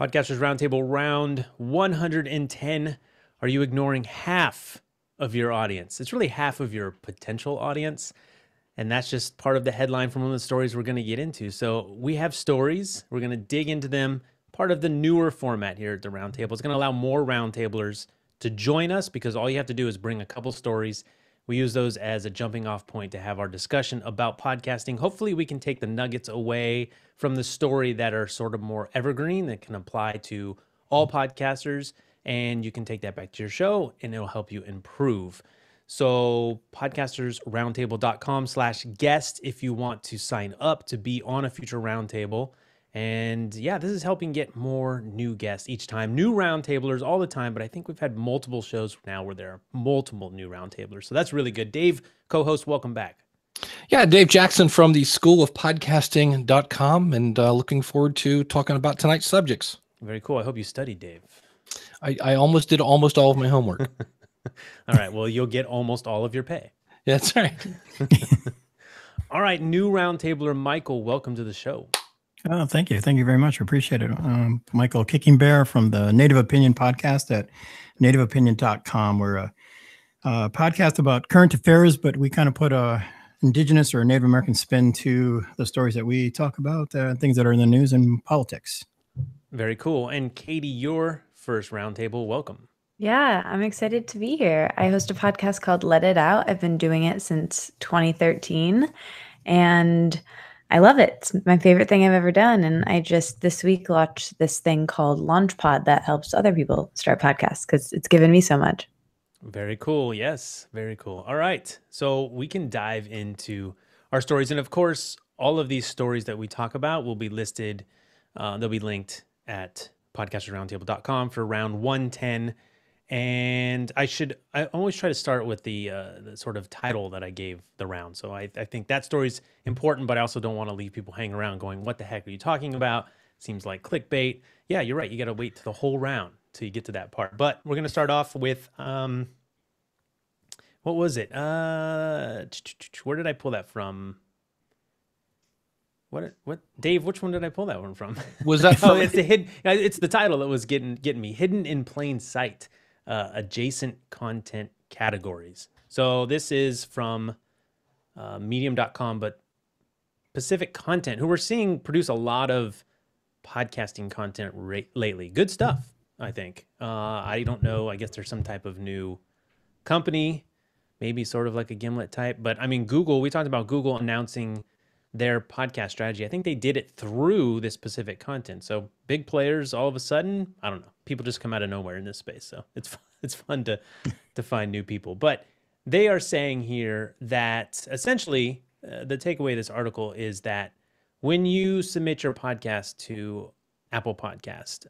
Podcasters Roundtable round 110. Are you ignoring half of your audience? It's really half of your potential audience. And that's just part of the headline from one of the stories we're going to get into. So we have stories. We're going to dig into them. Part of the newer format here at the Roundtable. It's going to allow more Roundtablers to join us because all you have to do is bring a couple stories. We use those as a jumping off point to have our discussion about podcasting. Hopefully we can take the nuggets away from the story that are sort of more evergreen that can apply to all podcasters. And you can take that back to your show and it'll help you improve. So podcastersroundtable.com/guest if you want to sign up to be on a future roundtable. And yeah, this is helping get more new guests each time. New roundtablers all the time, but I think we've had multiple shows now where there are multiple new roundtablers. So that's really good. Dave, co-host, welcome back. Yeah, Dave Jackson from the School of Podcasting.com, and looking forward to talking about tonight's subjects. Very cool. I hope you studied, Dave. I almost did almost all of my homework. All right. Well, you'll get almost all of your pay. Yeah, that's right. All right. New roundtabler Michael, welcome to the show. Oh, thank you. Thank you very much. I appreciate it. Michael Kicking Bear from the Native Opinion podcast at nativeopinion.com. We're a podcast about current affairs, but we kind of put a Indigenous or Native American spin to the stories that we talk about, things that are in the news and politics. Very cool. And Katie, your first roundtable, welcome. Yeah, I'm excited to be here. I host a podcast called Let It Out. I've been doing it since 2013, and I love it. It's my favorite thing I've ever done. And I just this week launched this thing called Launchpad that helps other people start podcasts because it's given me so much. Very cool. Yes, very cool. All right. So we can dive into our stories. And of course, all of these stories that we talk about will be listed. They'll be linked at podcastersroundtable.com for round 110. And I always try to start with the sort of title that I gave the round. So I think that story's important, but I also don't want to leave people hanging around going, what the heck are you talking about? Seems like clickbait. Yeah, you're right. You got to wait to the whole round till you get to that part. But we're going to start off with, what was it? Where did I pull that from? What, Dave, which one did I pull that one from? Was that from? It's the title that was getting me. Hidden in Plain Sight. Adjacent content categories. So this is from medium.com, but Pacific Content, who we're seeing produce a lot of podcasting content lately. Good stuff, I think. I don't know. I guess there's some type of new company, maybe sort of like a Gimlet type. But I mean, Google, we talked about Google announcing their podcast strategy. I think they did it through this Pacific Content. So big players all of a sudden, I don't know, people just come out of nowhere in this space. So it's fun to find new people. But they are saying here that essentially the takeaway of this article is that when you submit your podcast to Apple Podcast,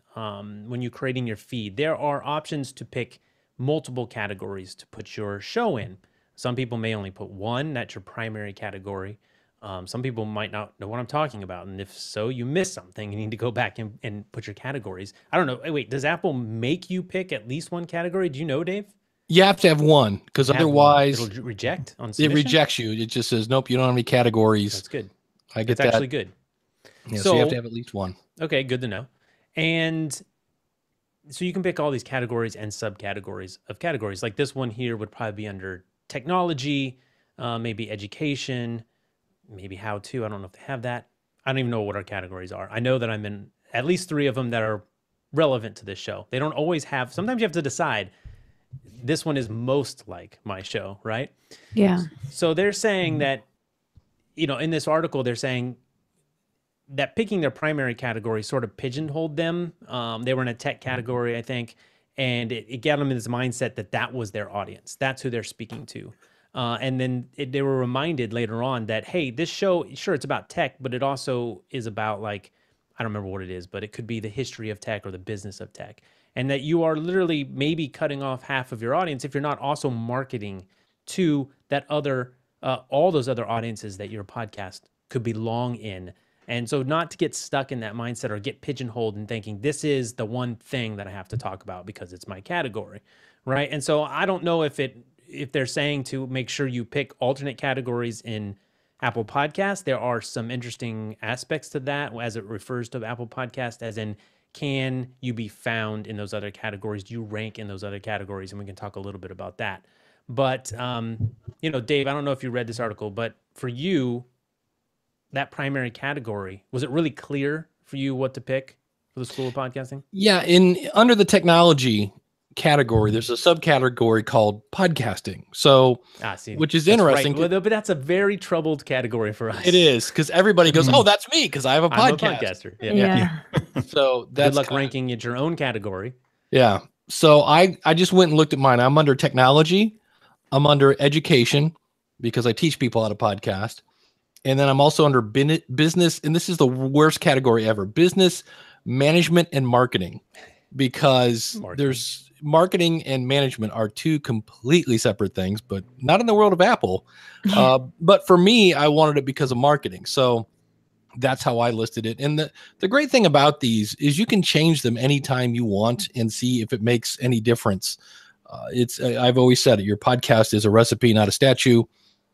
when you're creating your feed, there are options to pick multiple categories to put your show in. Some people may only put one, that's your primary category. Some people might not know what I'm talking about. And if so, you missed something. You need to go back and put your categories. I don't know. Wait, does Apple make you pick at least one category? Do you know, Dave? You have to have one because otherwise it'll reject on submission? It rejects you. It just says, nope, you don't have any categories. That's good. I get That's actually good. Yeah, so you have to have at least one. Okay, good to know. And so you can pick all these categories and subcategories of categories. Like this one here would probably be under technology, maybe education, maybe how to. I don't know if they have that. I don't even know what our categories are. I know that I'm in at least 3 of them that are relevant to this show. They don't always have. Sometimes you have to decide this one is most like my show, right? Yeah. So they're saying that, in this article, they're saying that picking their primary category sort of pigeonholed them. They were in a tech category, I think, and it got them in this mindset that was their audience. That's who they're speaking to. And then they were reminded later on that, hey, this show, sure, it's about tech, but it also is about I don't remember what it is, but it could be the history of tech or the business of tech. And that you are literally maybe cutting off half of your audience if you're not also marketing to that all those other audiences that your podcast could belong in. And so not to get stuck in that mindset or get pigeonholed and thinking this is the one thing that I have to talk about because it's my category, right? And so I don't know if they're saying to make sure you pick alternate categories in Apple Podcasts. There are some interesting aspects to that as it refers to Apple Podcast, as in can you be found in those other categories? Do you rank in those other categories? And we can talk a little bit about that. But, Dave, I don't know if you read this article, but for you, that primary category, was it really clear for you what to pick for the School of Podcasting? Yeah. Under the technology category, there's a subcategory called podcasting. So, which is interesting. Right. Well, but that's a very troubled category for us. It is, because everybody goes, "Oh, that's me," because I have a podcast. I'm a podcaster. Yeah. So that's good luck ranking at your own category. Yeah. So I just went and looked at mine. I'm under technology. I'm under education because I teach people how to podcast. And then I'm also under business. And this is the worst category ever: business, management, and marketing, because there's marketing and management are two completely separate things, but not in the world of Apple. But for me, I wanted it because of marketing. So that's how I listed it. And the great thing about these is you can change them anytime you want and see if it makes any difference. I've always said it, your podcast is a recipe, not a statue.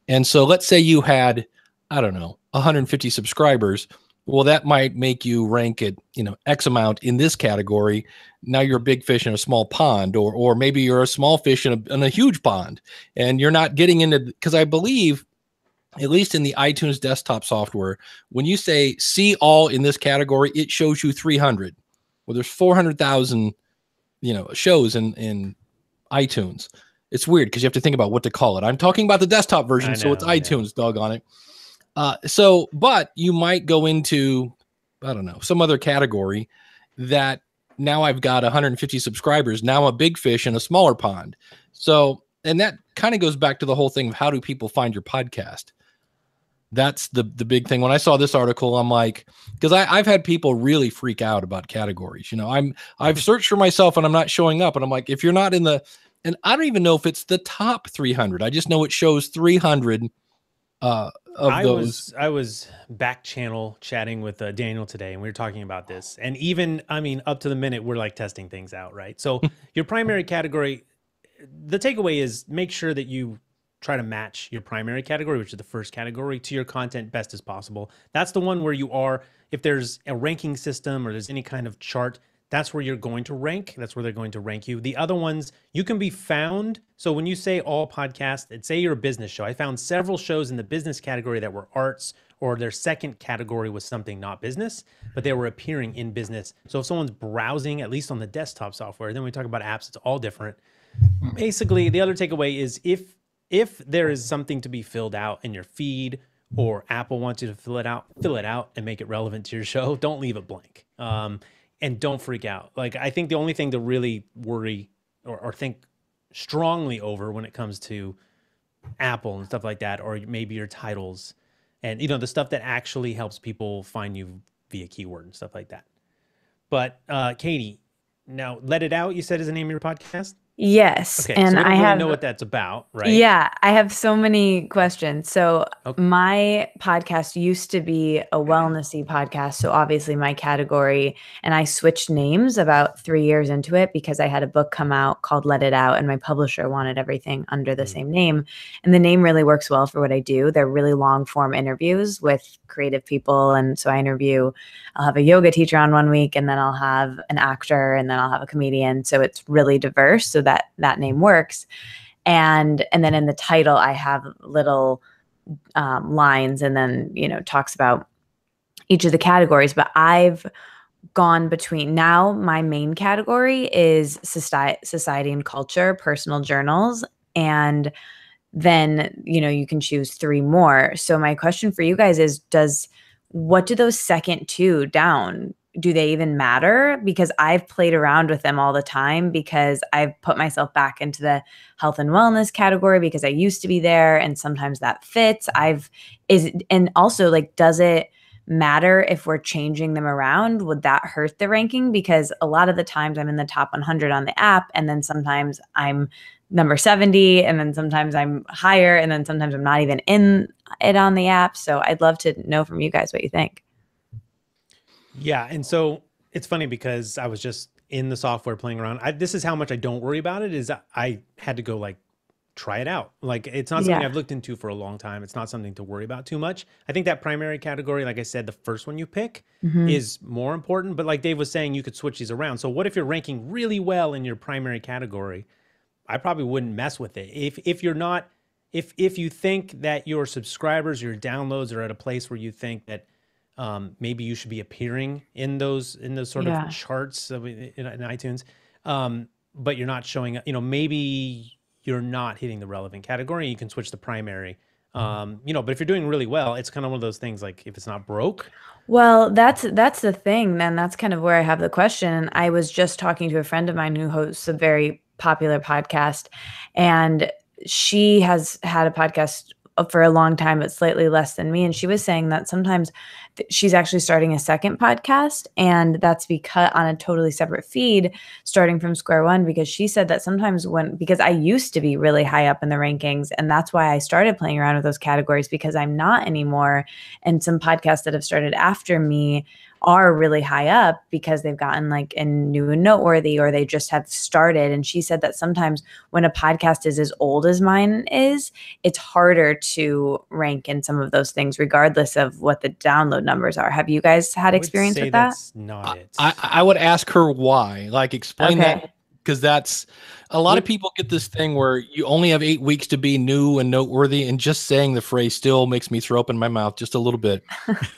And so let's say you had, I don't know, 150 subscribers. Well, that might make you rank at, X amount in this category. Now you're a big fish in a small pond, or maybe you're a small fish in a huge pond, and you're not getting into, because I believe, at least in the iTunes desktop software, when you say see all in this category, it shows you 300. Well, there's 400,000, shows in iTunes. It's weird because you have to think about what to call it. I'm talking about the desktop version, so it's iTunes, doggone it. But you might go into, I don't know, some other category that now I've got 150 subscribers. Now I'm a big fish in a smaller pond. So, and that kind of goes back to the whole thing of how do people find your podcast? That's the big thing. When I saw this article, I'm like, because I've had people really freak out about categories. I've searched for myself and I'm not showing up. And I'm like, if you're not in and I don't even know if it's the top 300. I just know it shows 300 of those. I was back channel chatting with Daniel today, and we were talking about this. And even, up to the minute, we're like testing things out, right? So your primary category, the takeaway is make sure that you try to match your primary category, which is the first category, to your content best as possible. That's the one where you are, if there's a ranking system or there's any kind of chart, that's where you're going to rank. That's where they're going to rank you. The other ones, you can be found. So when you say all podcasts, and say you're a business show, I found several shows in the business category that were arts, or their second category was something not business, but they were appearing in business. So if someone's browsing, at least on the desktop software, then we talk about apps, it's all different. Basically, the other takeaway is if there is something to be filled out in your feed, or Apple wants you to fill it out and make it relevant to your show, don't leave it blank. And don't freak out. Like, I think the only thing to really worry or think strongly over when it comes to Apple and stuff like that, or maybe your titles and, the stuff that actually helps people find you via keyword and stuff like that. But Katie, now Let It Out, you said, is the name of your podcast? Yes. Okay, and so we don't I really know what that's about, right? Yeah, I have so many questions. So my podcast used to be a wellnessy podcast. So obviously my category, and I switched names about 3 years into it because I had a book come out called Let It Out, and my publisher wanted everything under the same name. And the name really works well for what I do. They're really long form interviews with creative people. And so I'll have a yoga teacher on one week, and then I'll have an actor, and then I'll have a comedian. So it's really diverse. So that name works. And then in the title, I have little lines, and then, talks about each of the categories. But I've gone between, now my main category is society and culture, personal journals. And then, you can choose 3 more. So my question for you guys is, what do those second 2 down? Do they even matter? Because I've played around with them all the time, because I've put myself back into the health and wellness category because I used to be there, and sometimes that fits. And also, like, does it matter if we're changing them around? Would that hurt the ranking? Because a lot of the times I'm in the top 100 on the app, and then sometimes I'm number 70, and then sometimes I'm higher, and then sometimes I'm not even in it on the app. So I'd love to know from you guys what you think. Yeah. And so it's funny because I was just in the software playing around. This is how much I don't worry about it, is I had to go like try it out. Like, it's not something I've looked into for a long time. It's not something to worry about too much. I think that primary category, like I said, the first one you pick is more important. But like Dave was saying, you could switch these around. So what if you're ranking really well in your primary category? I probably wouldn't mess with it. If you're not, if you think that your subscribers, your downloads are at a place where you think that maybe you should be appearing in those sort of charts in iTunes, but you're not showing up, maybe you're not hitting the relevant category, you can switch the primary. But if you're doing really well, it's kind of one of those things, like if it's not broke. Well, that's the thing. Then that's kind of where I have the question. I was just talking to a friend of mine who hosts a very popular podcast, and she has had a podcast for a long time, but slightly less than me. And she was saying that sometimes she's actually starting a second podcast, and that's because on a totally separate feed, starting from square one, because she said that sometimes because I used to be really high up in the rankings, and that's why I started playing around with those categories, because I'm not anymore. And some podcasts that have started after me are really high up because they've gotten like a new and noteworthy, or they just have started. And she said that sometimes when a podcast is as old as mine is, it's harder to rank in some of those things, regardless of what the download numbers are. Have you guys had experience with that? That's not it. I would ask her why, like explain that, because that's a lot of people get this thing where you only have 8 weeks to be new and noteworthy, and just saying the phrase still makes me throw up in my mouth just a little bit.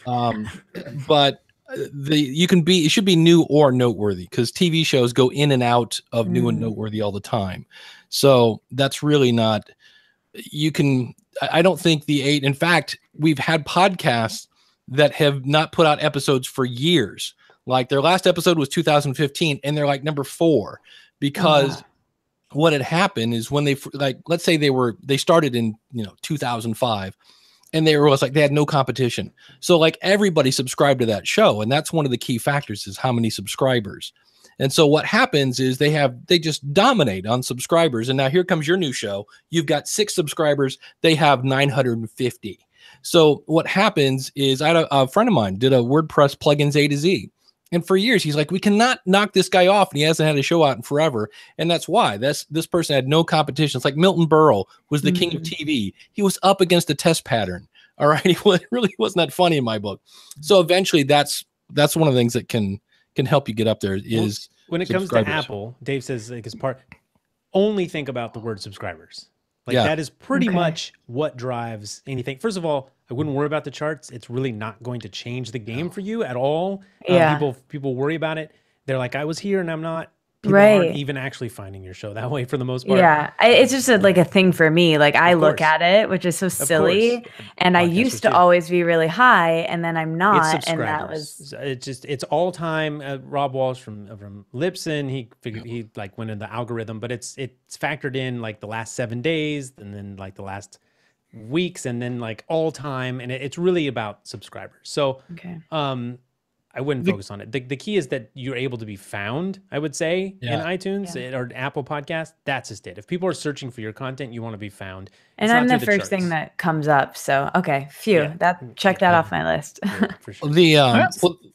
But it should be new or noteworthy, because TV shows go in and out of new and noteworthy all the time. So that's really not, I don't think the 8, in fact, we've had podcasts that have not put out episodes for years. Like their last episode was 2015 and they're like number 4, because what had happened is when let's say they started in 2005, and they had no competition. So like everybody subscribed to that show. And that's one of the key factors, is how many subscribers. And so what happens is they just dominate on subscribers. And now here comes your new show. You've got 6 subscribers. They have 950. So what happens is, I had a friend of mine did a WordPress plugins A to Z. And for years, he's like, we cannot knock this guy off. And he hasn't had a show out in forever. And that's why this person had no competition. It's like Milton Berle was the king of TV. He was up against a test pattern. All right. He really wasn't that funny in my book. So eventually that's one of the things that can help you get up there is when it comes to Apple. Dave says, like, his part, only think about the word subscribers. Like that is pretty much what drives anything. First of all, I wouldn't worry about the charts. It's really not going to change the game for you at all. People worry about it. They're like, I was here and I'm not. People aren't even actually finding your show that way for the most part. Yeah, it's just like a thing for me. Like I look at it, which is so silly, and I used to always be really high, and then I'm not, and that was it's all time. Rob Walsh from Libsyn, he like went in the algorithm, but it's factored in like the last 7 days, and then like the last weeks, and then like all time, and it's really about subscribers. So I wouldn't focus on it. The key is that you're able to be found, I would say, in iTunes or Apple Podcast. That's just it. If people are searching for your content, you want to be found. And I'm the first thing that comes up. So, check that off my list. For sure.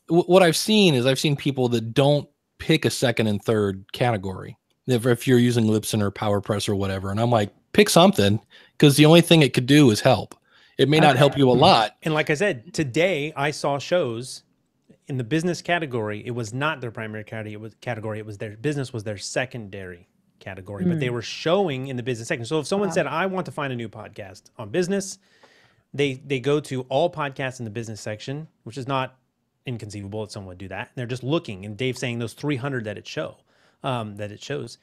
What I've seen is people that don't pick a second and third category. If you're using Libsyn or PowerPress or whatever. And I'm like, pick something, because the only thing it could do is help. It may not help you a lot. And like I said, today I saw shows in the business category. It was not their primary category. It was their business was their secondary category, but they were showing in the business section. So if someone said, I want to find a new podcast on business, they go to all podcasts in the business section, which is not inconceivable that someone would do that. And they're just looking, and Dave's saying those 300 that it shows,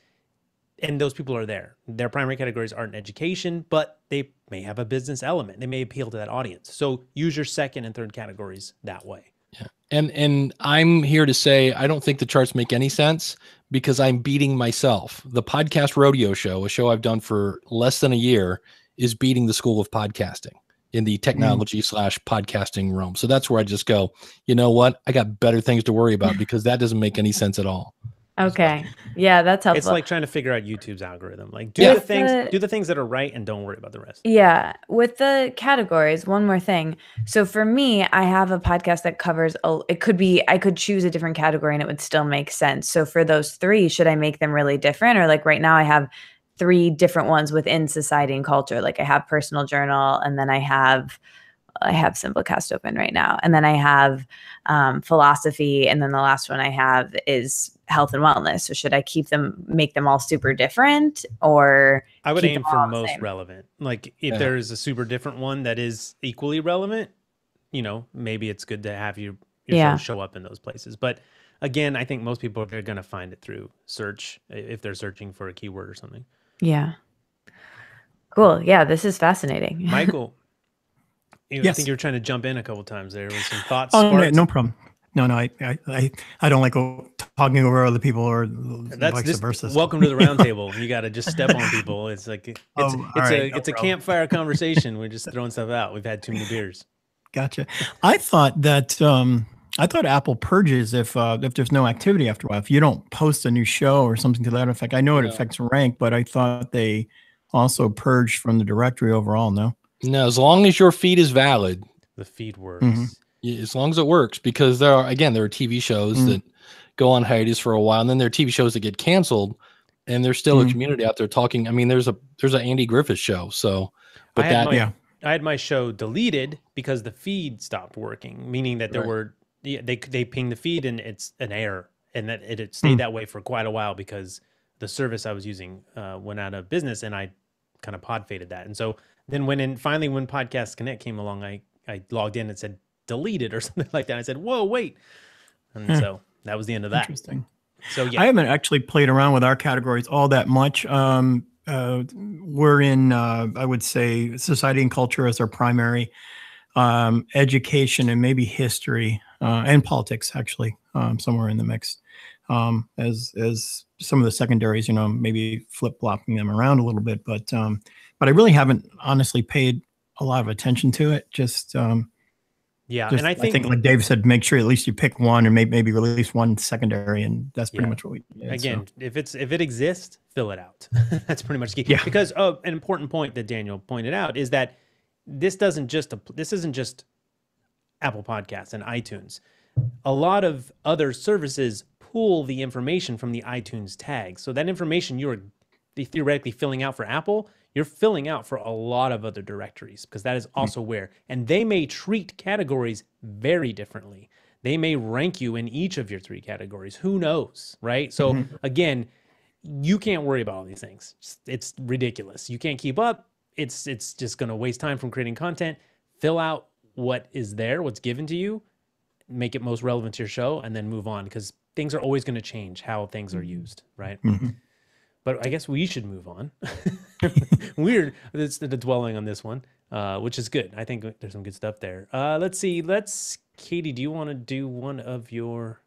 and those people are there. Their primary categories aren't education, but they may have a business element. They may appeal to that audience. So use your second and third categories that way. Yeah. And I'm here to say, I don't think the charts make any sense, because I'm beating myself. The Podcast Rodeo Show, a show I've done for less than a year, is beating the school of podcasting in the technology / podcasting realm. So that's where I just go, you know what? I got better things to worry about, because that doesn't make any sense at all. Okay. Yeah, that's helpful. It's like trying to figure out YouTube's algorithm. Like do the things that are right, and don't worry about the rest. Yeah. With the categories, one more thing. So for me, I have a podcast that covers I could choose a different category and it would still make sense. So for those 3, should I make them really different? Or like right now I have 3 different ones within society and culture. Like I have personal journal, and then I have Simplecast open right now, and then I have philosophy, and then the last one I have is health and wellness. So should I make them all super different, or I would aim for most relevant? Like if there is a super different one that is equally relevant, maybe it's good to have your show up in those places. But again, I think most people are going to find it through search if they're searching for a keyword or something. Yeah. Cool. Yeah, this is fascinating. Michael, yes. I think you were trying to jump in a couple times there with some thoughts. Oh, no problem. No, I don't like talking over other people or vice versa. Welcome to the Roundtable. You got to just step on people. It's like it's a campfire conversation. We're just throwing stuff out. We've had too many beers. Gotcha. I thought Apple purges if there's no activity after a while. If you don't post a new show or something to that effect. I know it affects rank, but I thought they also purged from the directory overall. No, as long as your feed is valid, the feed works. Mm-hmm. Yeah, as long as it works, because there are TV shows that go on hiatus for a while, and then there are TV shows that get canceled, and there's still a community out there talking. I mean, there's an Andy Griffith show. So, but I had my show deleted because the feed stopped working, meaning that they ping the feed and it's an error, and that it stayed that way for quite a while because the service I was using went out of business, and I kind of pod faded that. And so then when Podcast Connect came along, I logged in and said deleted or something like that. I said, whoa, wait. And so that was the end of that. Interesting. So yeah, I haven't actually played around with our categories all that much. We're in, I would say, society and culture as our primary, education and maybe history and politics, actually, somewhere in the mix. As some of the secondaries, maybe flip-flopping them around a little bit, but I really haven't honestly paid a lot of attention to it. And I think like Dave said, make sure at least you pick one or maybe release one secondary, and that's pretty much what we did. Again, if it exists, fill it out. That's pretty much key. Yeah. Because an important point that Daniel pointed out is that this isn't just Apple Podcasts and iTunes. A lot of other services pull the information from the iTunes tag. So that information you're theoretically filling out for Apple, you're filling out for a lot of other directories, because that is also where, and they may treat categories very differently. They may rank you in each of your 3 categories. Who knows, right? So again, you can't worry about all these things. It's ridiculous. You can't keep up. It's just going to waste time from creating content. Fill out what is there, what's given to you, make it most relevant to your show, and then move on, because things are always going to change how things are used, right? But I guess we should move on. Weird. It's the dwelling on this one, which is good. I think there's some good stuff there. Let's see. Katie, do you want to do one of your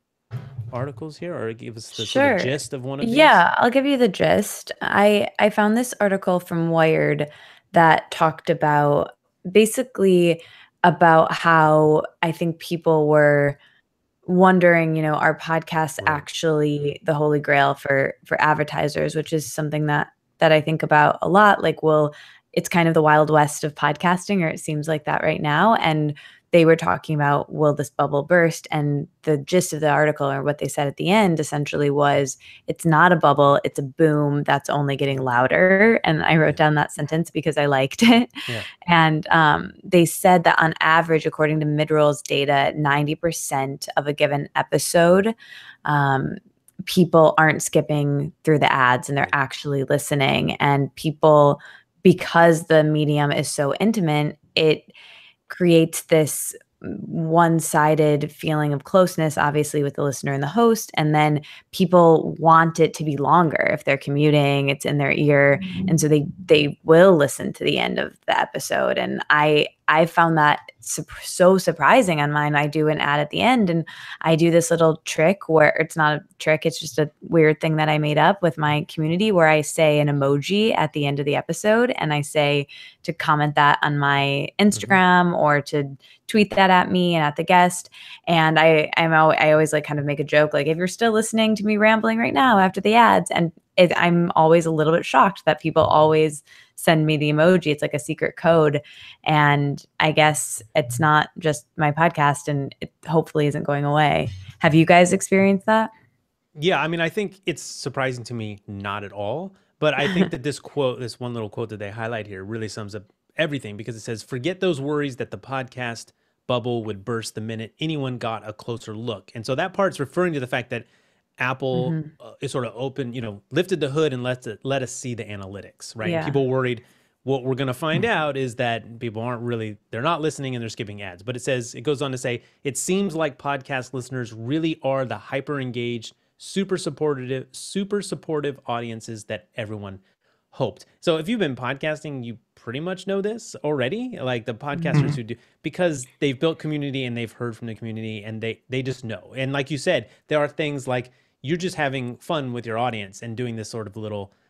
articles here, or give us the sort of gist of one of these? Yeah, I'll give you the gist. I found this article from Wired that talked about how I think people were wondering, are podcasts actually the holy grail for advertisers, which is something that I think about a lot. Like, it's kind of the Wild West of podcasting, or it seems like that right now. And they were talking about, will this bubble burst? And the gist of the article, or what they said at the end, essentially was, it's not a bubble, it's a boom that's only getting louder. And I wrote down that sentence because I liked it. Yeah. And they said that on average, according to Midroll's data, 90% of a given episode, people aren't skipping through the ads and they're actually listening. And people, because the medium is so intimate, it creates this one-sided feeling of closeness, obviously, with the listener and the host. And then people want it to be longer. If they're commuting, it's in their ear. And so they will listen to the end of the episode. And I found that so surprising on mine. I do an ad at the end, and I do this little trick where it's not a trick. It's just a weird thing that I made up with my community, where I say an emoji at the end of the episode, and I say to comment that on my Instagram or to tweet that at me and at the guest. And I always like kind of make a joke, like, if you're still listening to me rambling right now after the ads, and I'm always a little bit shocked that people always send me the emoji. It's like a secret code. And I guess it's not just my podcast, and it hopefully isn't going away. Have you guys experienced that? Yeah, I mean, I think it's surprising to me, not at all. But I think that this quote, this one little quote that they highlight here, really sums up everything, because it says, "Forget those worries that the podcast bubble would burst the minute anyone got a closer look." And so that part's referring to the fact that Apple is sort of open, lifted the hood and let us see the analytics, right? And Yeah. people worried, what we're going to find out is that people they're not listening and they're skipping ads. But it goes on to say, "It seems like podcast listeners really are the hyper engaged, super supportive audiences that everyone hoped." So if you've been podcasting, you pretty much know this already, like the podcasters who do, because they've built community and they've heard from the community, and they just know. And like you said, there are things like you're just having fun with your audience and doing this sort of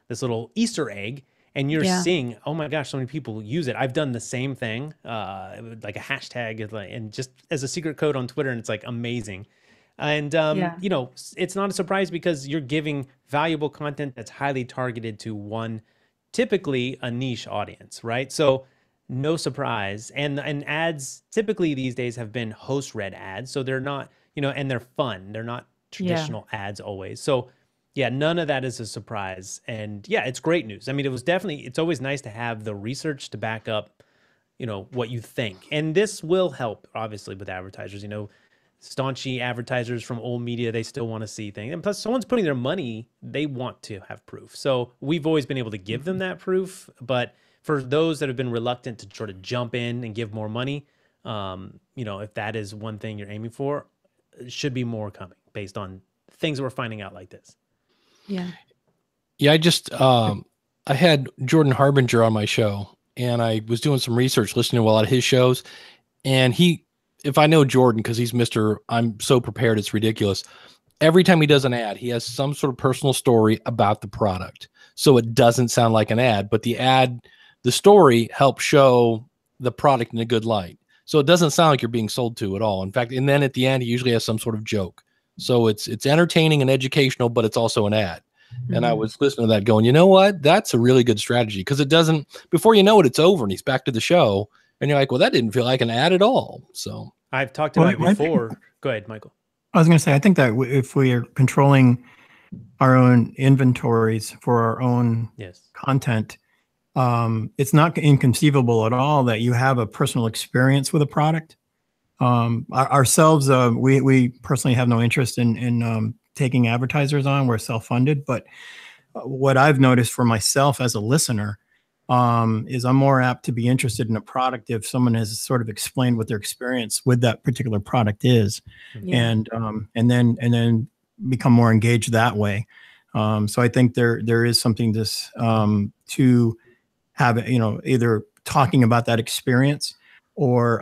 this little Easter egg, and you're seeing, oh my gosh, so many people use it. I've done the same thing, like a hashtag, and just as a secret code on Twitter, and it's like amazing. And, it's not a surprise, because you're giving valuable content that's highly targeted to typically a niche audience, right? So no surprise. And ads typically these days have been host read ads. So they're not, and they're fun. They're not traditional ads always. So yeah, none of that is a surprise. And yeah, it's great news. I mean, it's always nice to have the research to back up, what you think. And this will help, obviously, with advertisers. Staunchy advertisers from old media, they still want to see things. And plus, someone's putting their money, they want to have proof. So we've always been able to give them that proof. But for those that have been reluctant to sort of jump in and give more money, if that is one thing you're aiming for, it should be more coming based on things that we're finding out like this. Yeah. Yeah, I had Jordan Harbinger on my show, and I was doing some research, listening to a lot of his shows. And if I know Jordan, because he's I'm so prepared, it's ridiculous. Every time he does an ad, he has some sort of personal story about the product. So it doesn't sound like an ad, but the story helps show the product in a good light. So it doesn't sound like you're being sold to at all. In fact, and then at the end, he usually has some sort of joke. So it's entertaining and educational, but it's also an ad. And I was listening to that going, you know what? That's a really good strategy, because it doesn't, before you know it, it's over and he's back to the show. And you're like, well, that didn't feel like an ad at all. So I've talked about it before. Go ahead, Michael. I was going to say, I think that if we are controlling our own inventories for our own content, it's not inconceivable at all that you have a personal experience with a product. Ourselves, we personally have no interest in taking advertisers on. We're self-funded, but what I've noticed for myself as a listener is I'm more apt to be interested in a product if someone has sort of explained what their experience with that particular product is, and then become more engaged that way. So I think there is something to have, either talking about that experience or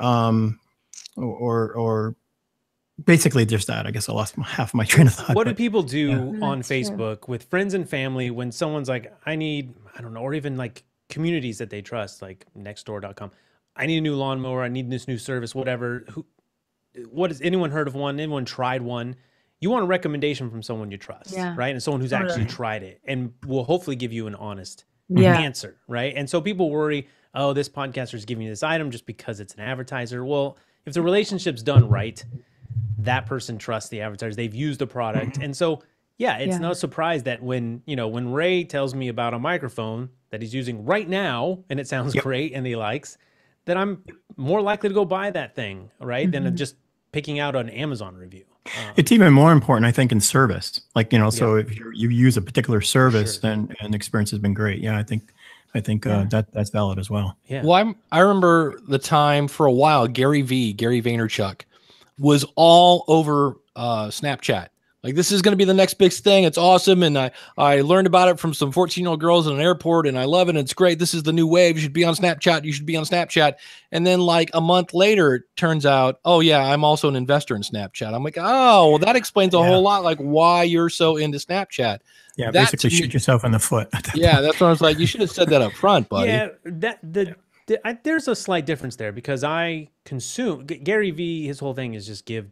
basically just that. I guess I lost half my train of thought. What do people do on Facebook with friends and family when someone's like, I don't know, or even like communities that they trust, like nextdoor.com. I need a new lawnmower. I need this new service, whatever. What has anyone heard of one? Anyone tried one? You want a recommendation from someone you trust, right? And someone who's actually tried it and will hopefully give you an honest answer, right? And so people worry, oh, this podcaster is giving you this item just because it's an advertiser. Well, if the relationship's done right, that person trusts the advertisers. They've used the product. And so, it's no surprise that when Ray tells me about a microphone that he's using right now and it sounds great and he likes, that I'm more likely to go buy that thing, right? Than just picking out an Amazon review. It's even more important, I think, in service. Like, so if you use a particular service, then and the experience has been great. Yeah, I think that's valid as well. Yeah. Well, I remember the time for a while, Gary Vaynerchuk was all over Snapchat. Like, this is going to be the next big thing. It's awesome. And I learned about it from some 14-year-old girls in an airport, and I love it. And it's great. This is the new wave. You should be on Snapchat. You should be on Snapchat. And then like a month later, it turns out, oh yeah, I'm also an investor in Snapchat. I'm like, oh, well, that explains a whole lot, like why you're so into Snapchat. Yeah, basically shoot yourself in the foot. Yeah, that's what I was like. You should have said that up front, buddy. Yeah, there's a slight difference there, because I consume Gary V. His whole thing is just give,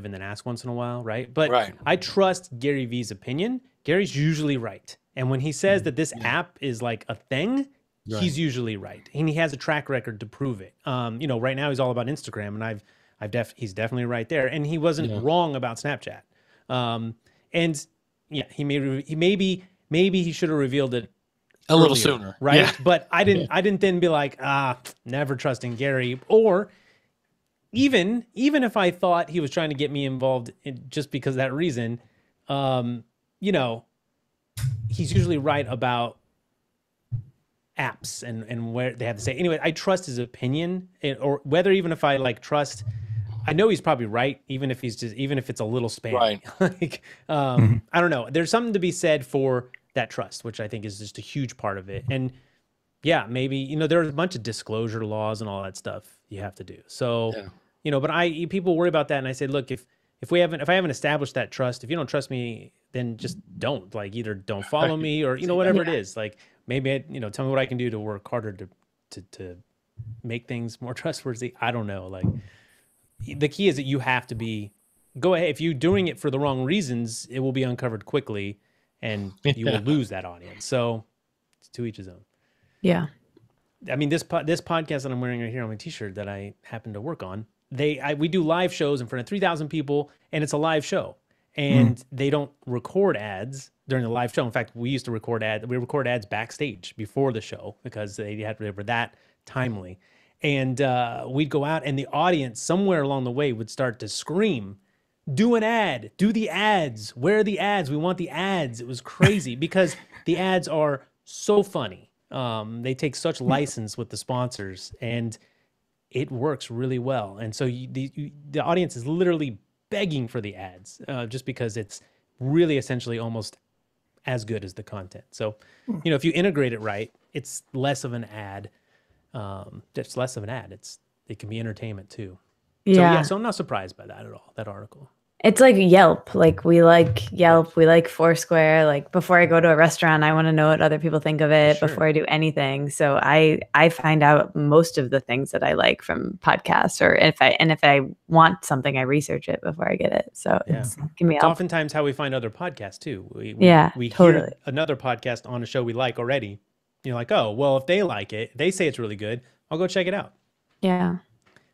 and then ask once in a while, right? But I trust Gary V's opinion. Gary's usually right, and when he says that this app is like a thing, he's usually right, and he has a track record to prove it. Right now he's all about Instagram, and he's definitely right there, and he wasn't wrong about Snapchat. And yeah, maybe he should have revealed it a little earlier, sooner, right? Yeah. But I didn't then be like, never trusting Gary. Or even if I thought he was trying to get me involved just because of that reason, you know, he's usually right about apps and where they have to say. Anyway, I trust his opinion, or whether even if I like trust, I know he's probably right, even if it's a little spammy. Right. Like, I don't know. There's something to be said for that trust, which I think is just a huge part of it. And yeah, maybe, you know, there's a bunch of disclosure laws and all that stuff you have to do. So, you know, but people worry about that. And I say, look, if I haven't established that trust, if you don't trust me, then just don't, like, either don't follow me or, you know, whatever it is. Like, maybe, tell me what I can do to work harder to make things more trustworthy. I don't know. Like, the key is that you have to go ahead. If you're doing it for the wrong reasons, it will be uncovered quickly and you will lose that audience. So it's to each his own. Yeah. I mean, this podcast that I'm wearing right here on my t-shirt that I happen to work on, we do live shows in front of 3,000 people, and it's a live show, and they don't record ads during the live show. In fact, we used to record ads. We record ads backstage before the show because they were that timely. And we'd go out, and the audience somewhere along the way would start to scream, do an ad, do the ads, where are the ads? We want the ads. It was crazy because the ads are so funny. They take such license with the sponsors, and it works really well. And so the audience is literally begging for the ads just because it's really essentially almost as good as the content. So, you know, if you integrate it right, it's less of an ad. It's less of an ad. It can be entertainment too. Yeah. So I'm not surprised by that at all, that article. It's like Yelp. Like, we like Yelp. We like Foursquare. Like, before I go to a restaurant, I want to know what other people think of it before I do anything. So I find out most of the things that I like from podcasts, or if I want something, I research it before I get it. So it's oftentimes how we find other podcasts too. We totally hear another podcast on a show we like already. You're like, oh, well, if they like it, they say it's really good, I'll go check it out. Yeah.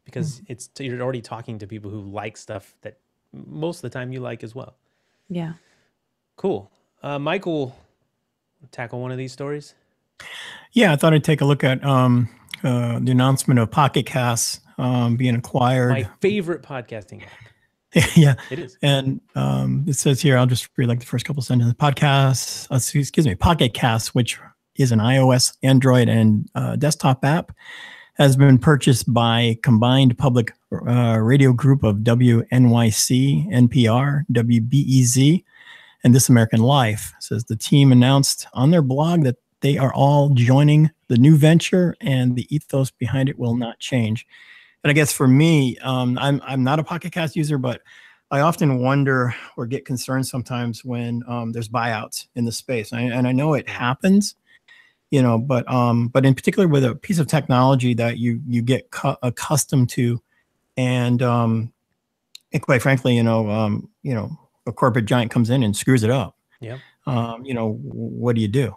Because you're already talking to people who like stuff that most of the time you like as well. Yeah. Cool. Michael, tackle one of these stories? Yeah, I thought I'd take a look at the announcement of Pocket Casts being acquired. My favorite podcasting app. Yeah, it is. And it says here, I'll just read like the first couple sentences. Pocket Casts, which is an iOS, Android, and desktop app, has been purchased by Combined Public Radio Group of WNYC, NPR, WBEZ, and This American Life. It says the team announced on their blog that they are all joining the new venture, and the ethos behind it will not change. And I guess for me, I'm not a Pocket Cast user, but I often wonder or get concerned sometimes when there's buyouts in the space, and I know it happens. You know, but in particular with a piece of technology that you get accustomed to, and quite frankly, a corporate giant comes in and screws it up. Yeah. What do you do?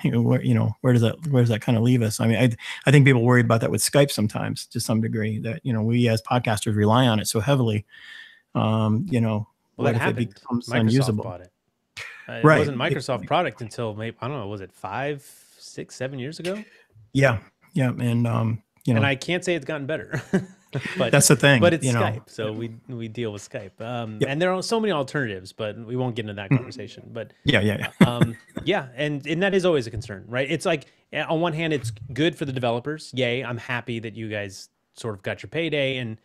Where does that kind of leave us? I mean, I think people worry about that with Skype sometimes, to some degree, that we as podcasters rely on it so heavily. Well, that happened. It becomes Microsoft unusable? bought it. Right. It wasn't Microsoft product until maybe, I don't know, was it 5, 6, 7 years ago? Yeah. And and I can't say it's gotten better. But that's the thing. But it's Skype, so we deal with Skype. And there are so many alternatives, but we won't get into that conversation. But yeah. And that is always a concern, right? It's like, on one hand, it's good for the developers. Yay, I'm happy that you guys sort of got your payday, and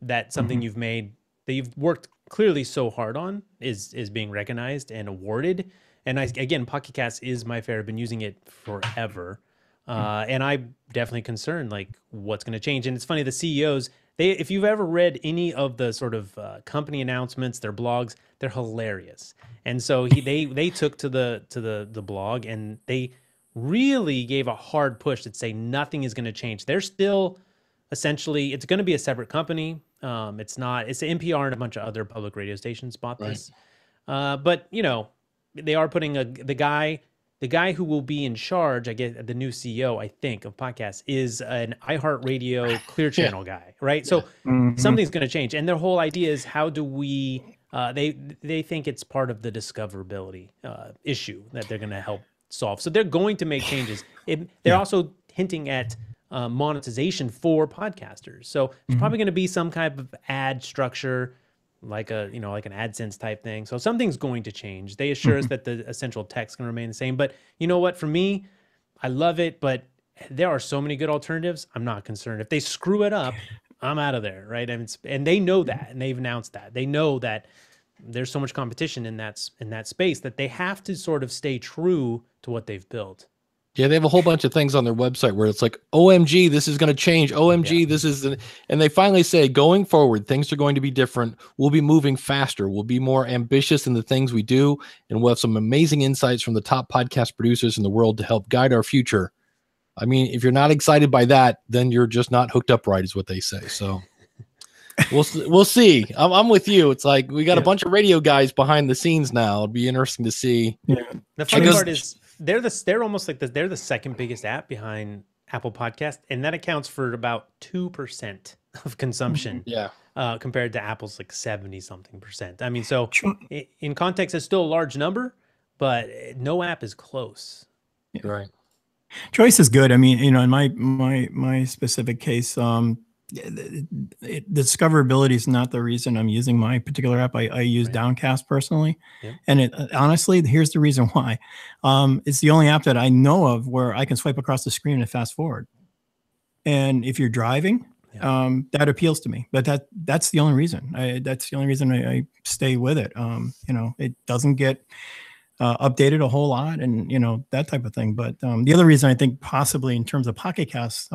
that something you've made that you've worked clearly so hard on is being recognized and awarded. And again, Pocket Cast is my favorite. I've been using it forever. And I'm definitely concerned, like, what's going to change. And it's funny, the CEOs, if you've ever read any of the sort of company announcements, their blogs, they're hilarious. And so they took to the blog, and they really gave a hard push to say nothing is going to change. They're still essentially, it's going to be a separate company. It's NPR and a bunch of other public radio stations bought this. But they are putting the guy who will be in charge, I guess, the new CEO, I think, of podcasts is an iHeartRadio Clear Channel guy, right? So something's going to change. And their whole idea is, how do we, they think it's part of the discoverability issue that they're going to help solved. So they're going to make changes. They're also hinting at monetization for podcasters. So there's probably going to be some kind of ad structure, like a like an AdSense type thing. So something's going to change. They assure us that the essential text can remain the same. But you know what? For me, I love it, but there are so many good alternatives. I'm not concerned. If they screw it up, I'm out of there, right? And they know that, and they've announced that. They know that there's so much competition in that space that they have to sort of stay true to what they've built. Yeah, they have a whole bunch of things on their website where it's like, OMG, this is going to change. OMG, this is, and they finally say, going forward, things are going to be different. We'll be moving faster. We'll be more ambitious in the things we do. And we'll have some amazing insights from the top podcast producers in the world to help guide our future. I mean, if you're not excited by that, then you're just not hooked up right, is what they say. So we'll see. I'm with you. It's like we got a bunch of radio guys behind the scenes now. It'll be interesting to see. Yeah. The funny part is they're almost like they're the second biggest app behind Apple Podcast, and that accounts for about 2% of consumption. Yeah. Compared to Apple's like 70-something%. I mean, so in context, it's still a large number, but no app is close. Yeah. Right. Choice is good. I mean, in my specific case, the discoverability is not the reason I'm using my particular app. I use Downcast personally, and honestly, here's the reason why. It's the only app that I know of where I can swipe across the screen and fast forward. And if you're driving, that appeals to me. But that's the only reason. That's the only reason I stay with it. It doesn't get updated a whole lot, and that type of thing. But the other reason I think possibly in terms of Pocket Casts,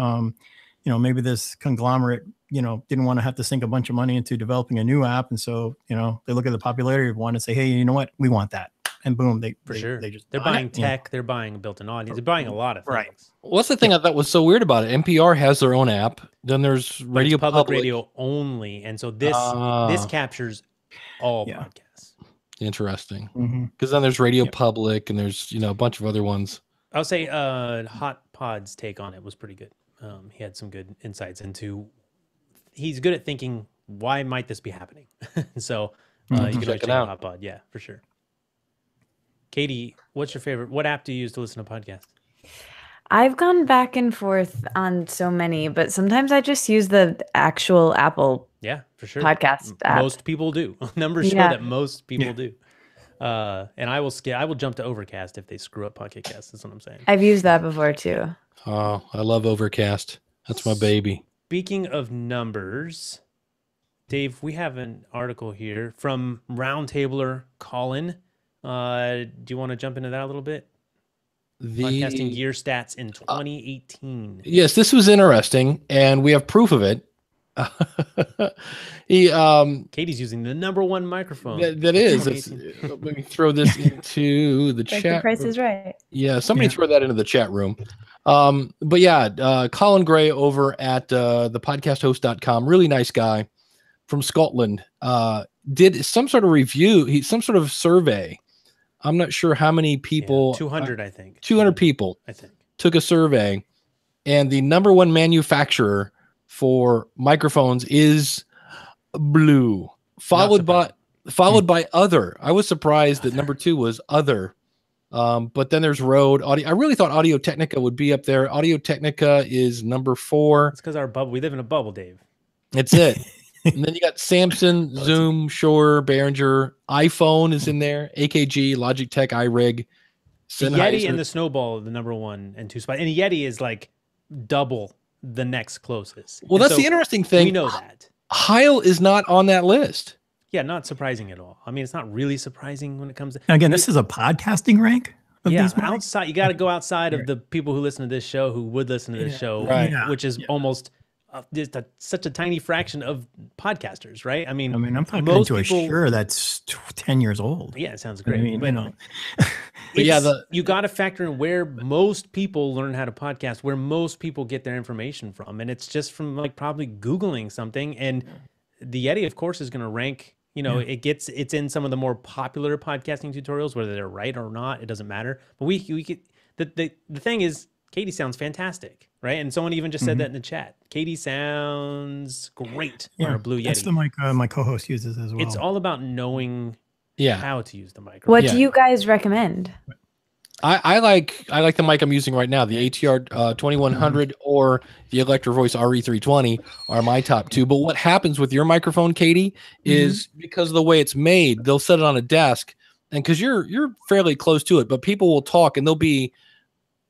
maybe this conglomerate didn't want to have to sink a bunch of money into developing a new app, and so they look at the popularity of one and say, hey, you know what, we want that, and boom, they're buying tech, they're buying a built-in audience, they're buying a lot of things. Right. What's the thing I thought was so weird about it? NPR has their own app. Then there's Radio Public radio only, and so this captures all podcasts. Interesting, because then there's Radio Public, and there's a bunch of other ones. I'll say Hot Pod's take on it was pretty good. He had some good insights into. He's good at thinking, why might this be happening? So you can always check out Hot Pod, yeah, for sure. Katie, what's your favorite? What app do you use to listen to podcasts? I've gone back and forth on so many, but sometimes I just use the actual Apple for sure. podcast app. Most people do. Numbers show that most people do. And I will jump to Overcast if they screw up Pocket Cast. That's what I'm saying. I've used that before too. Oh, I love Overcast. That's my baby. Speaking of numbers, Dave, we have an article here from Roundtabler Colin. Do you want to jump into that a little bit? Podcasting gear stats in 2018. Yes, this was interesting, and we have proof of it. Katie's using the #1 microphone. That is. Let me throw this into the chat. The Price is Right. Yeah, somebody throw that into the chat room. But yeah, Colin Gray over at thepodcasthost.com, really nice guy from Scotland, did some sort of review, some sort of survey. I'm not sure how many people. 200, I think. 200 people, I think, took a survey, and the #1 manufacturer for microphones is Blue, followed by Other. I was surprised that #2 was Other. But then there's Rode Audio. I really thought Audio Technica would be up there. Audio Technica is #4. It's because our bubble. We live in a bubble, Dave. That's it. And then you got Samson, Zoom, Shure, Behringer, iPhone is in there, AKG, Logitech, iRig, the Yeti and the Snowball are the #1 and 2 spot. And the Yeti is like double the next closest. Well, that's the interesting thing. We know that. Heil is not on that list. Yeah, not surprising at all. I mean, it's not really surprising when it comes to. Again, this is a podcasting rank. Outside, you got to go outside of the people who listen to this show, who would listen to this show, which is almost just such a tiny fraction of podcasters, right? I mean, I'm talking to a Shure that's 10 years old. Yeah, it sounds great. I mean, you got to factor in where most people learn how to podcast, where most people get their information from, and it's just from like probably Googling something. And the Yeti, of course, is going to rank. It's in some of the more popular podcasting tutorials, whether they're right or not, it doesn't matter. But we could, the thing is, Katie sounds fantastic, right? And someone even just said that in the chat. Katie sounds great on a Blue Yeti. That's the mic my co-host uses as well. It's all about knowing how to use the microphone. What do you guys recommend? I like the mic I'm using right now, the ATR 2100 or the Electro Voice RE320 are my top two. But what happens with your microphone, Katie, is because of the way it's made, they'll set it on a desk, and because you're fairly close to it, but people will talk and they'll be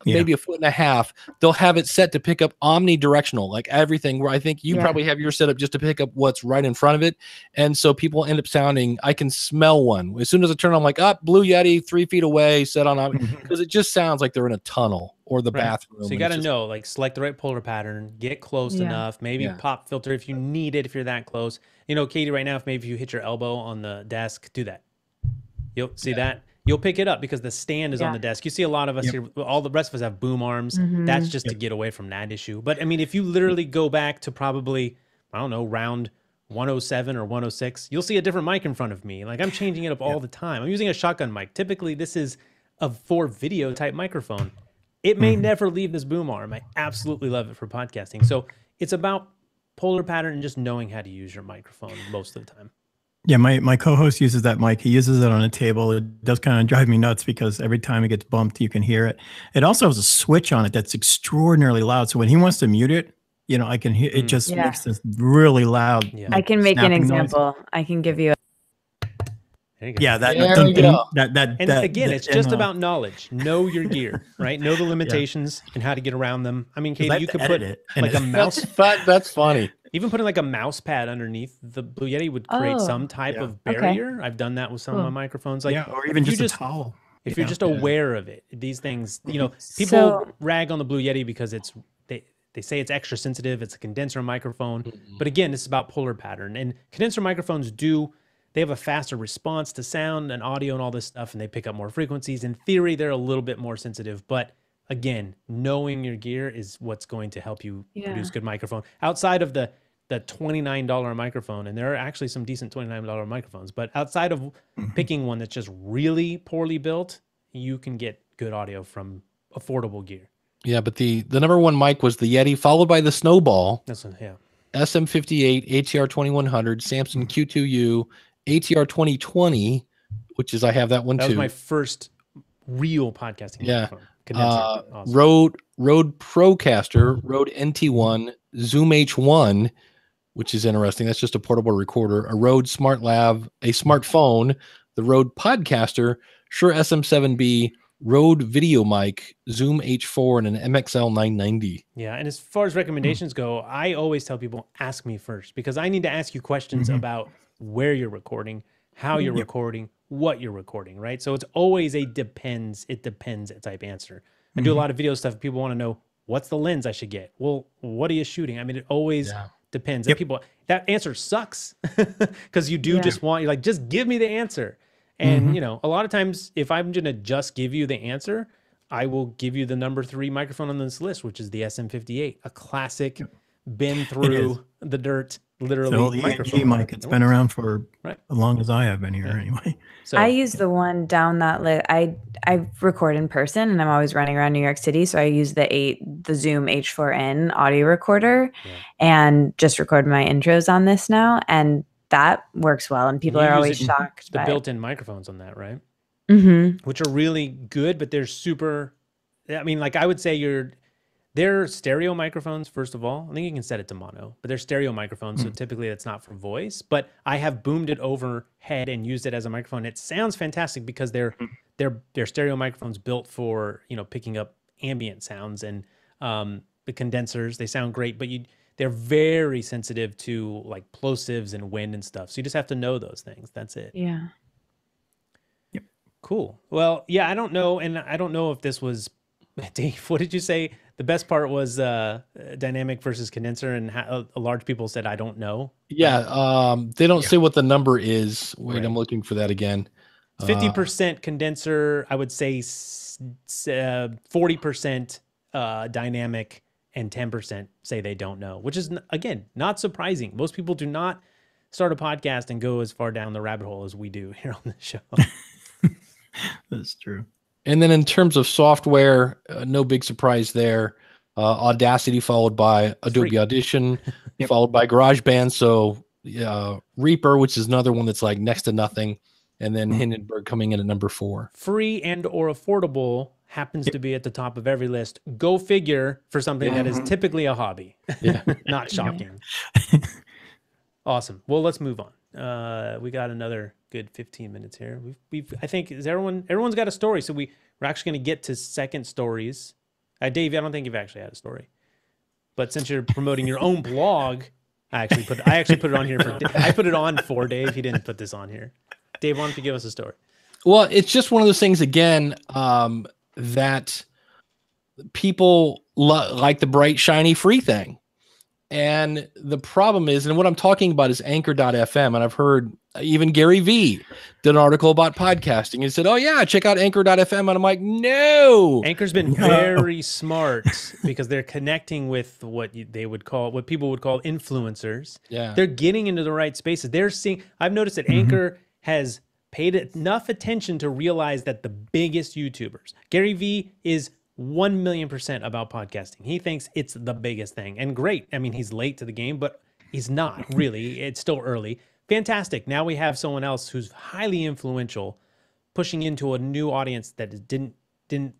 maybe a foot and a half. They'll have it set to pick up omnidirectional, like everything. Where I think you probably have your setup just to pick up what's right in front of it, and so people end up sounding. I can smell one as soon as I turn on. I'm like, Blue Yeti, 3 feet away, set on because it just sounds like they're in a tunnel or the bathroom. So you got to know, like, select the right polar pattern, get close enough, maybe pop filter if you need it, if you're that close. You know, Katie, right now, if you hit your elbow on the desk, do that. You'll see that. You'll pick it up because the stand is on the desk. You see a lot of us here, all the rest of us have boom arms. That's just to get away from that issue. But I mean, if you literally go back to probably, I don't know, round 107 or 106, you'll see a different mic in front of me. Like I'm changing it up all the time. I'm using a shotgun mic. Typically, this is a for video type microphone. It may never leave this boom arm. I absolutely love it for podcasting. So it's about polar pattern and just knowing how to use your microphone most of the time. Yeah, my co-host uses that mic. He uses it on a table. It does kind of drive me nuts because every time it gets bumped, you can hear it. It also has a switch on it that's extraordinarily loud. So when he wants to mute it, you know, I can hear it. Just makes this really loud. Yeah. I can make an example. Noise. I can give you. There you go. Yeah, and again, it's just about knowledge. Know your gear, right? Know the limitations and how to get around them. I mean, Katie, you could put like a mouse. That's funny. Even putting like a mouse pad underneath the Blue Yeti would create some type of barrier. I've done that with some of my microphones. Like, or even just a towel. If you're just aware of it, these things, you know, people rag on the Blue Yeti because they say it's extra sensitive. It's a condenser microphone. But again, it's about polar pattern. And condenser microphones they have a faster response to sound and audio and all this stuff, and they pick up more frequencies. In theory, they're a little bit more sensitive. But again, knowing your gear is what's going to help you produce good microphone. Outside of the $29 microphone, and there are actually some decent $29 microphones, but outside of picking one that's just really poorly built, you can get good audio from affordable gear. Yeah, but the number one mic was the Yeti, followed by the Snowball. That's SM58, ATR 2100, Samson Q2U, ATR 2020, which is I have that one too. That was my first real podcasting microphone. Awesome. Rode Procaster, Rode NT1, Zoom H1, which is interesting. That's just a portable recorder. A Rode Smart Lav, a smartphone, the Rode Podcaster, Shure SM7B, Rode Video Mic, Zoom H4, and an MXL 990. Yeah, and as far as recommendations go, I always tell people, ask me first, because I need to ask you questions about where you're recording, how you're recording, what you're recording, right? So it's always a depends type answer. I do a lot of video stuff. People want to know, what's the lens I should get? Well, what are you shooting? I mean, it always depends. And people, that answer sucks because you do just want, you're like, just give me the answer. And, you know, a lot of times if I'm going to just give you the answer, I will give you the number 3 microphone on this list, which is the SM58, a classic, been through the dirt, literally microphone. Mic. It's been around for as long as I have been here anyway. So I use the one down that list. I record in person, and I'm always running around New York City, so I use the Zoom H4n audio recorder, and just record my intros on this now, and that works well. And people are always shocked. The built-in microphones on that, right? Which are really good, but they're super. I mean, like I would say they're stereo microphones, first of all. I think you can set it to mono, but they're stereo microphones, so typically that's not for voice. But I have boomed it overhead and used it as a microphone. It sounds fantastic because they're stereo microphones built for, you know, picking up ambient sounds, and the condensers, they sound great, but they're very sensitive to like plosives and wind and stuff. So you just have to know those things. That's it. Yeah. Yep. Cool. Well, yeah, I don't know. And I don't know if this was, Dave, what did you say? The best part was dynamic versus condenser, and how a large people said, I don't know. Yeah. They don't say what the number is. Wait, I'm looking for that again. 50% condenser, I would say 40% dynamic, and 10% say they don't know, which is, again, not surprising. Most people do not start a podcast and go as far down the rabbit hole as we do here on the show. That's true. And then in terms of software, no big surprise there. Audacity followed by Adobe Audition, followed by GarageBand. So Reaper, which is another one that's like next to nothing. And then Hindenburg coming in at number 4. Free and or affordable happens to be at the top of every list. Go figure, for something that is typically a hobby. Not shocking. Awesome. Well, let's move on. We got another good 15 minutes here. I think everyone's got a story, so we're actually going to get to second stories. Dave, I don't think you've actually had a story, but since you're promoting your own blog, I actually put it on here I put it on for Dave. He didn't put this on here. Dave, why don't you give us a story? Well, it's just one of those things again that people like the bright, shiny, free thing. And the problem is, and what I'm talking about is Anchor.fm. And I've heard even Gary Vee did an article about podcasting and said, oh yeah, check out Anchor.fm. And I'm like, no. Anchor's been very smart because they're connecting with what people would call influencers. Yeah. They're getting into the right spaces. I've noticed that Anchor has paid enough attention to realize that the biggest YouTubers, Gary Vee is 1,000,000% about podcasting. He thinks it's the biggest thing, and great. I mean, he's late to the game, but he's not really. It's still early. Fantastic. Now we have someone else who's highly influential, pushing into a new audience that didn't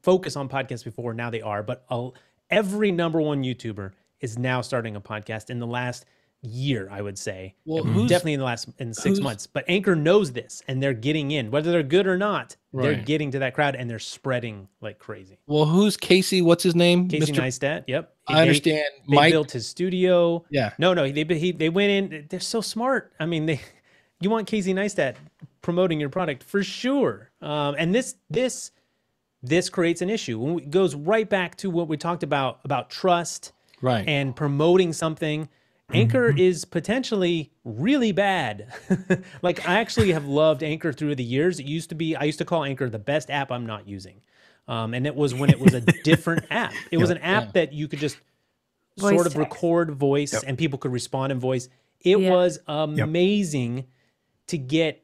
focus on podcasts before. Now they are, but every number one YouTuber is now starting a podcast in the last year, I would say. Well, definitely in 6 months. But Anchor knows this, and they're getting in, whether they're good or not. They're Right. getting to that crowd, and they're spreading like crazy. Well, who's Casey? What's his name? Casey Neistat. Yep. I understand. They Mike built his studio. Yeah. No, they went in. They're so smart. I mean, you want Casey Neistat promoting your product for sure. And this creates an issue. It goes right back to what we talked about trust, right, and promoting something. Anchor is potentially really bad. Like, I actually have loved Anchor through the years. I used to call Anchor the best app I'm not using. And it was when it was a different app. It was an app that you could just sort of record voice and people could respond in voice. It was amazing to get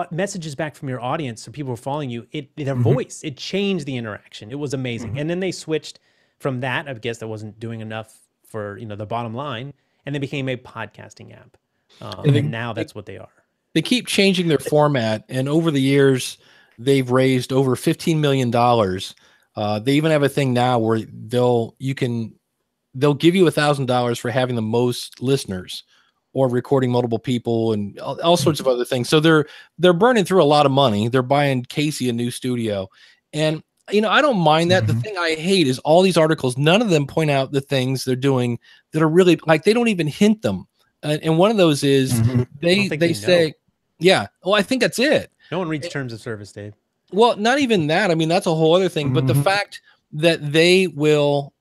messages back from your audience. So people were following you. Their voice, it changed the interaction. It was amazing. And then they switched from that. I guess that wasn't doing enough for the bottom line, and they became a podcasting app, and now that's what they are. They keep changing their format, and over the years, they've raised over $15 million. They even have a thing now where they'll give you $1,000 for having the most listeners, or recording multiple people, and all sorts of other things. So they're burning through a lot of money. They're buying Casey a new studio, and I don't mind that. The thing I hate is all these articles. None of them point out the things they're doing that are really, like, they don't even hint them. And one of those is they say, yeah, well, I think that's it. No one reads terms of service, Dave. Well, not even that. I mean, that's a whole other thing. But the fact that they will,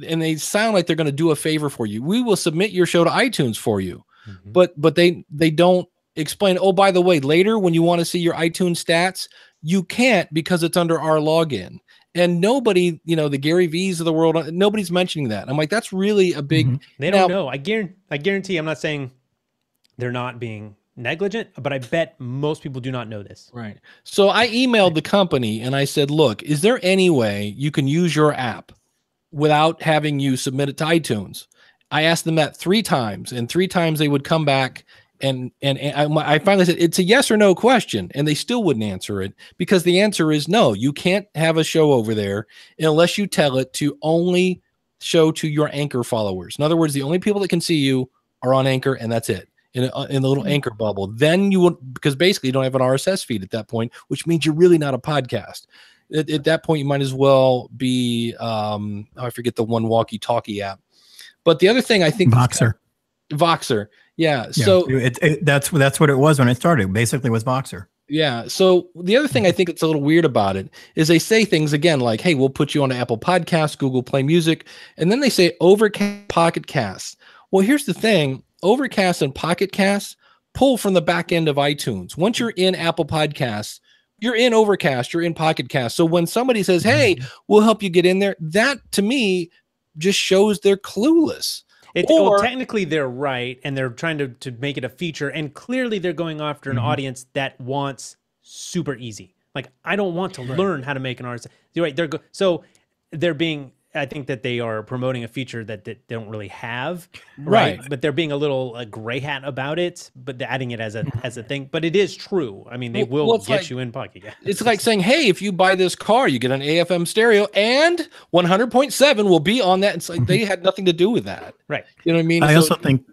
and they sound like they're going to do a favor for you. We will submit your show to iTunes for you. But they don't explain, oh, by the way, later when you want to see your iTunes stats, you can't because it's under our login. And nobody, the Gary V's of the world, nobody's mentioning that. I'm like, that's really a big. They don't know. I guarantee. I'm not saying they're not being negligent, but I bet most people do not know this. Right. So I emailed the company and I said, look, is there any way you can use your app without having you submit it to iTunes? I asked them that 3 times, and 3 times they would come back. And I finally said, it's a yes or no question. And they still wouldn't answer it, because the answer is no, you can't have a show over there unless you tell it to only show to your Anchor followers. In other words, the only people that can see you are on Anchor, and that's it, in the little Anchor bubble. Then you would, because basically you don't have an RSS feed at that point, which means you're really not a podcast. At that point, you might as well be, I forget the one walkie-talkie app. But the other thing I think Voxer. Yeah. So that's what it was when it started. Basically, was Voxer. Yeah. So the other thing I think it's a little weird about it is they say things again like, hey, we'll put you on Apple Podcasts, Google Play Music. And then they say Overcast, Pocket Casts. Well, here's the thing. Overcast and Pocket Casts pull from the back end of iTunes. Once you're in Apple Podcasts, you're in Overcast, you're in Pocket Cast. So when somebody says, hey, we'll help you get in there, that to me just shows they're clueless. Well, technically they're right, and they're trying to make it a feature, and clearly they're going after an audience that wants super easy. Like, I don't want to learn how to make an RSS. You're right. So they're being I think that they are promoting a feature that they don't really have, right? But they're being a little gray hat about it, but they're adding it as a thing. But it is true. I mean, they will get you in Pocket Cast. It's like saying, hey, if you buy this car, you get an AFM stereo and 100.7 will be on that. It's like they had nothing to do with that. Right. You know what I mean? I also think,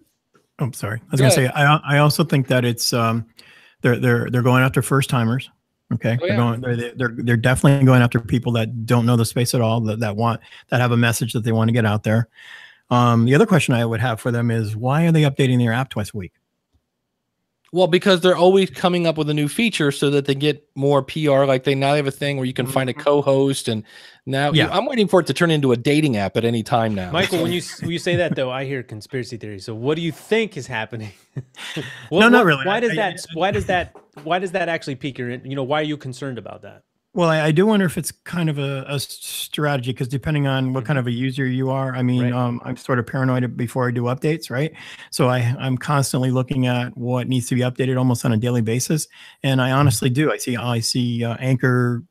I'm sorry. I was going to say, I also think that it's, they're going after first timers. Okay. They're definitely going after people that don't know the space at all, that have a message that they want to get out there. The other question I would have for them is, why are they updating their app twice a week? Well, because they're always coming up with a new feature so that they get more PR. Like now they have a thing where you can find a co-host, and now I'm waiting for it to turn into a dating app at any time now. Michael, when you say that though, I hear conspiracy theories. So what do you think is happening? No, not really. Why does that actually pique your? Why are you concerned about that? Well, I do wonder if it's kind of a strategy, because depending on what kind of a user you are, I mean, I'm sort of paranoid before I do updates, right? So I'm constantly looking at what needs to be updated almost on a daily basis, and I honestly do. I see Anchor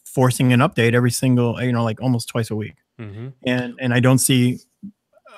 forcing an update every single, like almost twice a week, and I don't see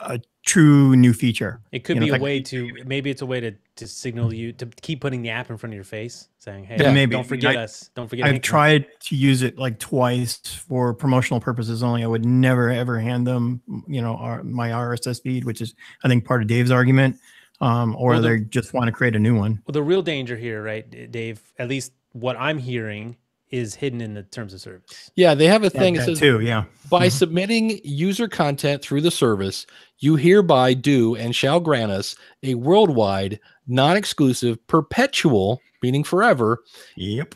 a true new feature. It could be a way to signal you to keep putting the app in front of your face, saying, hey, maybe. Don't forget us. Don't forget. I've tried to use it like twice for promotional purposes only. I would never ever hand them, my RSS feed, which is, I think, part of Dave's argument, or they just want to create a new one. Well, the real danger here, right, Dave, at least what I'm hearing, is hidden in the terms of service. Yeah, they have a thing that says, too, yeah. By submitting user content through the service, you hereby do and shall grant us a worldwide, non-exclusive, perpetual, meaning forever. Yep.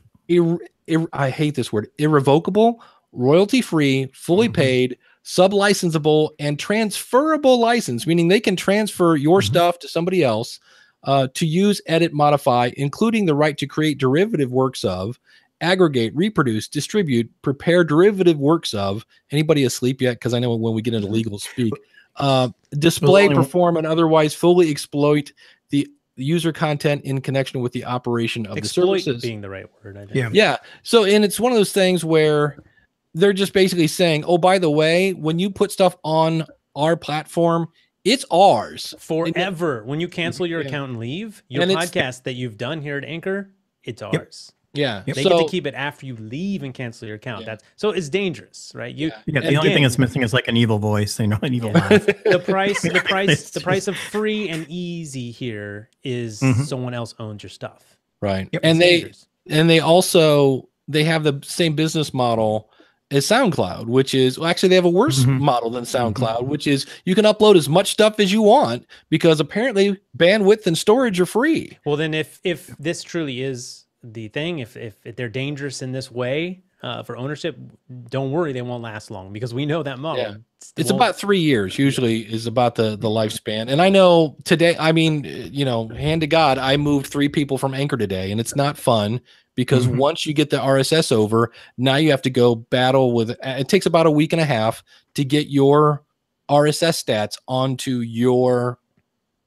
I hate this word. Irrevocable, royalty-free, fully paid, sub-licensable, and transferable license, meaning they can transfer your stuff to somebody else to use, edit, modify, including the right to create derivative works of, aggregate, reproduce, distribute, prepare derivative works of. Anybody asleep yet? Because I know when we get into legal speak. Display, perform, and otherwise fully exploit the user content in connection with the operation of the services. Being the right word, I think. Yeah. So, and it's one of those things where they're just basically saying, oh, by the way, when you put stuff on our platform, it's ours forever. When you cancel your account and leave, your podcast that you've done here at Anchor, it's ours. Yeah, they get to keep it after you leave and cancel your account. So it's dangerous, right? The only thing that's missing is like an evil voice, an evil laugh. The price of free and easy here is someone else owns your stuff, right? Yep. And they also have the same business model as SoundCloud, which is actually they have a worse model than SoundCloud, which is you can upload as much stuff as you want because apparently bandwidth and storage are free. Well, then if this truly is the thing, if they're dangerous in this way for ownership, don't worry, they won't last long, because we know that model. It's about 3 years usually is about the lifespan. And I know today, I mean, hand to God, I moved 3 people from Anchor today, and it's not fun because once you get the RSS over, now you have to go battle with, it takes about a week and a half to get your RSS stats onto your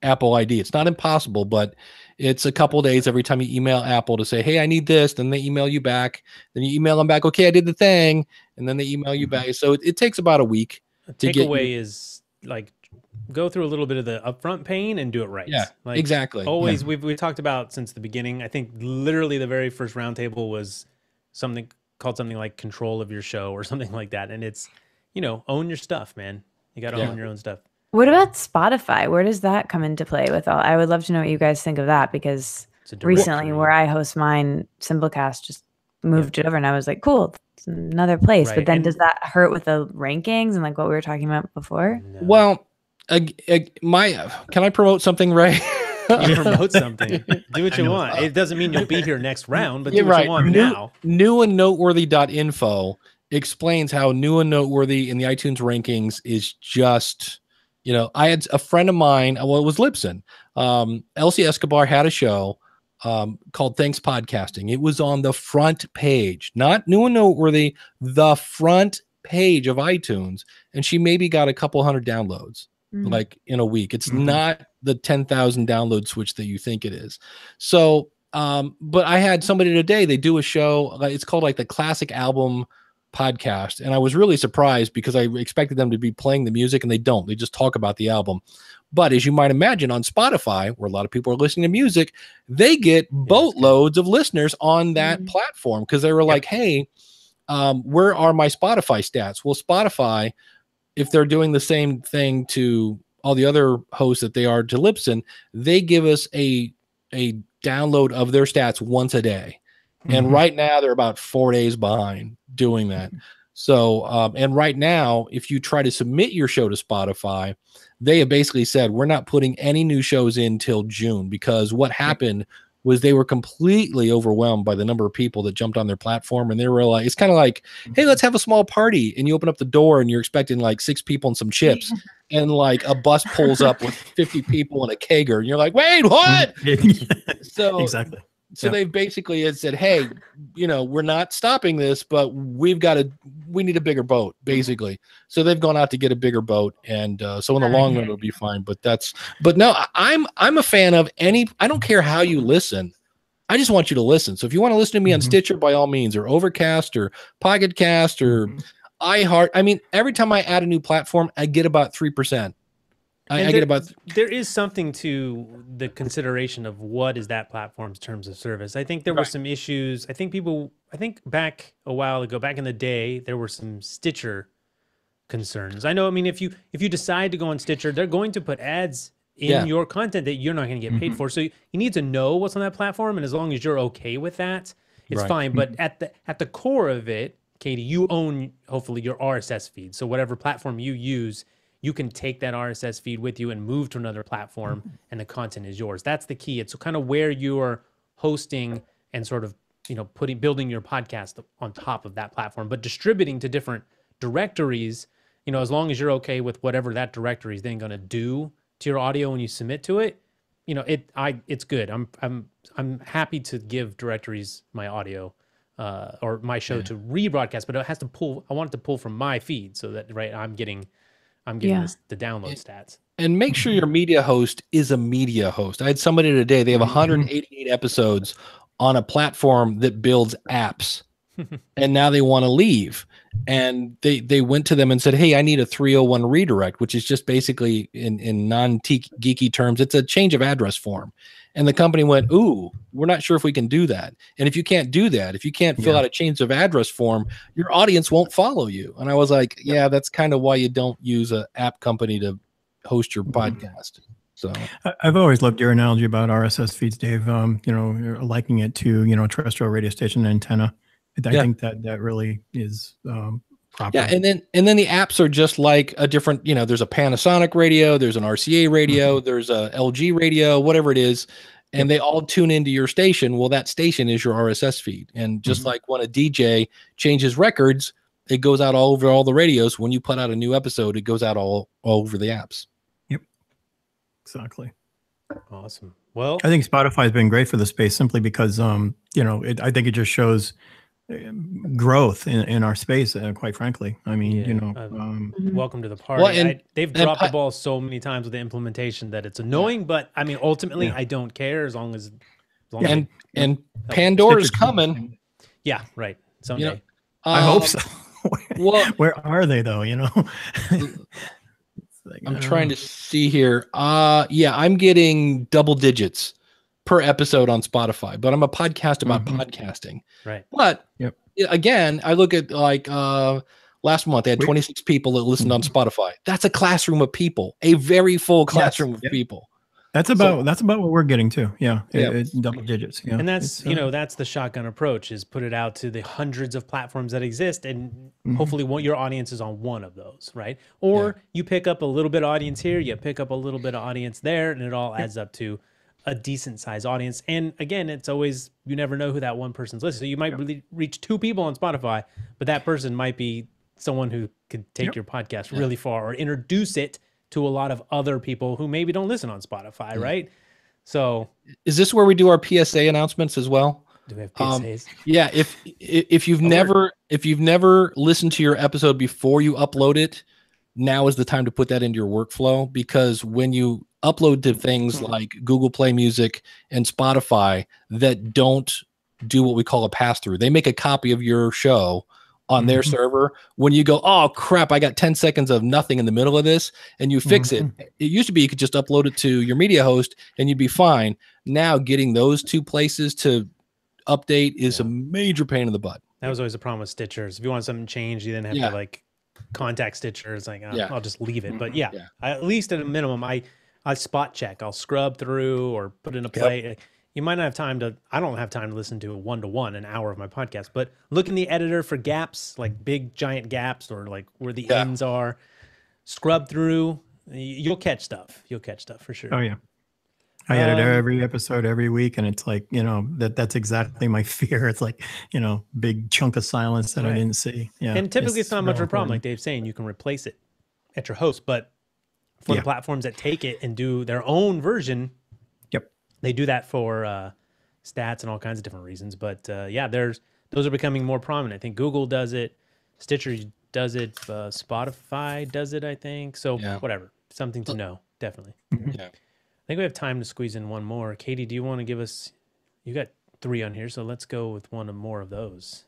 Apple ID. It's not impossible, but it's a couple of days every time you email Apple to say, hey, I need this. Then they email you back. Then you email them back. Okay, I did the thing. And then they email you back. So it takes about a week. Takeaway is like, go through a little bit of the upfront pain and do it right. Yeah, like, exactly. Always, we've talked about since the beginning. I think literally the very first roundtable was something like control of your show or something like that. And it's, own your stuff, man. You got to own your own stuff. What about Spotify? Where does that come into play with all? I would love to know what you guys think of that, because recently where I host mine, Simplecast just moved it over, and I was like, cool, it's another place. Right. But then does that hurt with the rankings and like what we were talking about before? No. Well, can I promote something, Ray? You promote something. Do what you want. It doesn't mean you'll be here next round, but do what you want now. Newandnoteworthy.info explains how New and Noteworthy in the iTunes rankings is just... I had a friend of mine, well, it was Libsyn. Elsie Escobar had a show called Thanks Podcasting. It was on the front page, not New and Noteworthy, the front page of iTunes. And she maybe got a couple hundred downloads like in a week. It's not the 10,000 download switch that you think it is. So, but I had somebody today, they do a show, it's called like the Classic Album podcast. And I was really surprised because I expected them to be playing the music, and they don't. They just talk about the album. But as you might imagine, on Spotify, where a lot of people are listening to music, they get boatloads of listeners on that platform because they were like, hey, where are my Spotify stats? Well, Spotify, if they're doing the same thing to all the other hosts that they are to Libsyn, they give us a download of their stats once a day. And right now they're about 4 days behind doing that. So, and right now, if you try to submit your show to Spotify, they have basically said, we're not putting any new shows in till June, because what happened was they were completely overwhelmed by the number of people that jumped on their platform. And they were like, it's kind of like, hey, let's have a small party. And you open up the door and you're expecting like 6 people and some chips. And like a bus pulls up with 50 people and a kegger. And you're like, wait, what? So exactly. So they've basically said, hey, you know, we're not stopping this, but we need a bigger boat, basically. So they've gone out to get a bigger boat. And so in the long run, it'll be fine. But no, I'm a fan of I don't care how you listen. I just want you to listen. So if you want to listen to me on Stitcher, by all means, or Overcast or Pocket Cast or iHeart. I mean, every time I add a new platform, I get about 3%. There is something to the consideration of what is that platform's terms of service. I think there were some issues. I think back a while ago, back in the day, there were some Stitcher concerns. I know. I mean, if you decide to go on Stitcher, they're going to put ads in your content that you're not going to get paid for. So you need to know what's on that platform, and as long as you're okay with that, it's fine. But at the core of it, Katie, you own hopefully your RSS feed. So whatever platform you use, you can take that RSS feed with you and move to another platform, and the content is yours. That's the key. It's kind of where you're hosting and sort of, you know, building your podcast on top of that platform, but distributing to different directories. You know, as long as you're okay with whatever that directory is then going to do to your audio when you submit to it, you know, it's good. I'm happy to give directories my audio or my show to rebroadcast, but it has to pull. I want it to pull from my feed so that I'm getting the download stats. And make sure your media host is a media host. I had somebody today, they have 188 episodes on a platform that builds apps. And now they want to leave. And they went to them and said, hey, I need a 301 redirect, which is just basically in non-geeky terms, it's a change of address form. And the company went, ooh, we're not sure if we can do that. And if you can't do that, if you can't fill out a change of address form, your audience won't follow you. And I was like, yeah, that's kind of why you don't use an app company to host your podcast. So I've always loved your analogy about RSS feeds, Dave. You know, you're liking it to, you know, terrestrial radio station antenna. I think that really is proper. Yeah, and then the apps are just like a different, you know, there's a Panasonic radio, there's an RCA radio, there's a LG radio, whatever it is, and they all tune into your station. Well, that station is your RSS feed. And just like when a DJ changes records, it goes out all over all the radios. When you put out a new episode, it goes out all over the apps. Yep. Exactly. Awesome. Well, I think Spotify has been great for the space simply because, you know, I think it just shows growth in our space, quite frankly. I mean, you know, welcome to the party. Well, they've dropped the ball so many times with the implementation that it's annoying, but I mean, ultimately I don't care as long as and Pandora's coming. Yeah, right. Someday. You know, I hope so. Where are they though, you know? I'm trying to see here. I'm getting double digits per episode on Spotify, but I'm a podcast about podcasting. Right. But again, I look at like last month, they had 26 people that listened on Spotify. That's a classroom of people, a very full classroom of people. That's about what we're getting to. Yeah. It's double digits. Yeah. And that's, you know, that's the shotgun approach, is put it out to the hundreds of platforms that exist. And hopefully your audience is on one of those, right? Or you pick up a little bit of audience here, you pick up a little bit of audience there, and it all adds up to a decent sized audience. And again, it's always, you never know who that one person's listening. So you might really reach 2 people on Spotify, but that person might be someone who could take your podcast really far or introduce it to a lot of other people who maybe don't listen on Spotify, right? So is this where we do our PSA announcements as well? Do we have PSAs? Yeah. If you've never listened to your episode before you upload it, now is the time to put that into your workflow, because when you upload to things like Google Play Music and Spotify that don't do what we call a pass-through, they make a copy of your show on their server. When you go, oh crap, I got 10 seconds of nothing in the middle of this, and you fix it. It used to be you could just upload it to your media host and you'd be fine. Now getting those two places to update is a major pain in the butt. That was always a problem with Stitchers. If you want something changed, you then have to like contact Stitchers. Like, I'll just leave it. But at least at a minimum, I spot check. I'll scrub through or put in a play. You might not have time to, I don't have time to listen to a 1-to-1, an hour of my podcast, but look in the editor for gaps, like big giant gaps or like where the ends are. Scrub through. You'll catch stuff. You'll catch stuff for sure. Oh yeah. I edit every episode every week, and it's like, that's exactly my fear. It's like, big chunk of silence that I didn't see. Yeah. And typically it's not much of a problem. Like Dave's saying, you can replace it at your host, but for the platforms that take it and do their own version, they do that for stats and all kinds of different reasons. But those are becoming more prominent. I think Google does it, Stitcher does it, Spotify does it, I think. So whatever, something to know, definitely. Yeah. I think we have time to squeeze in one more. Katie, do you want to give us, you got 3 on here, so let's go with one or more of those.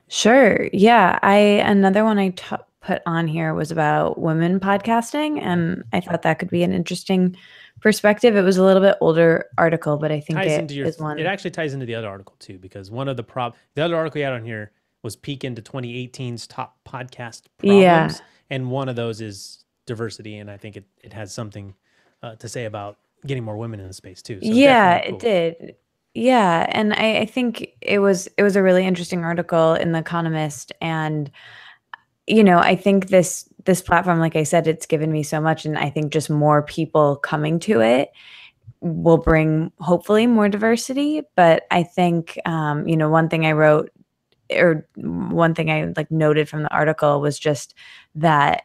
Sure. Yeah. Another one I put on here was about women podcasting, and I thought that could be an interesting perspective. It was a little bit older article, but I think it actually ties into the other article too, because one of the other article you had on here was peek into 2018's top podcast problems, and one of those is diversity, and I think it has something to say about getting more women in the space too. So it did. Yeah, and I think it was a really interesting article in The Economist, and I think this platform, like I said, it's given me so much, and I think just more people coming to it will bring hopefully more diversity. But I think one thing I wrote, or one thing I noted from the article, was just that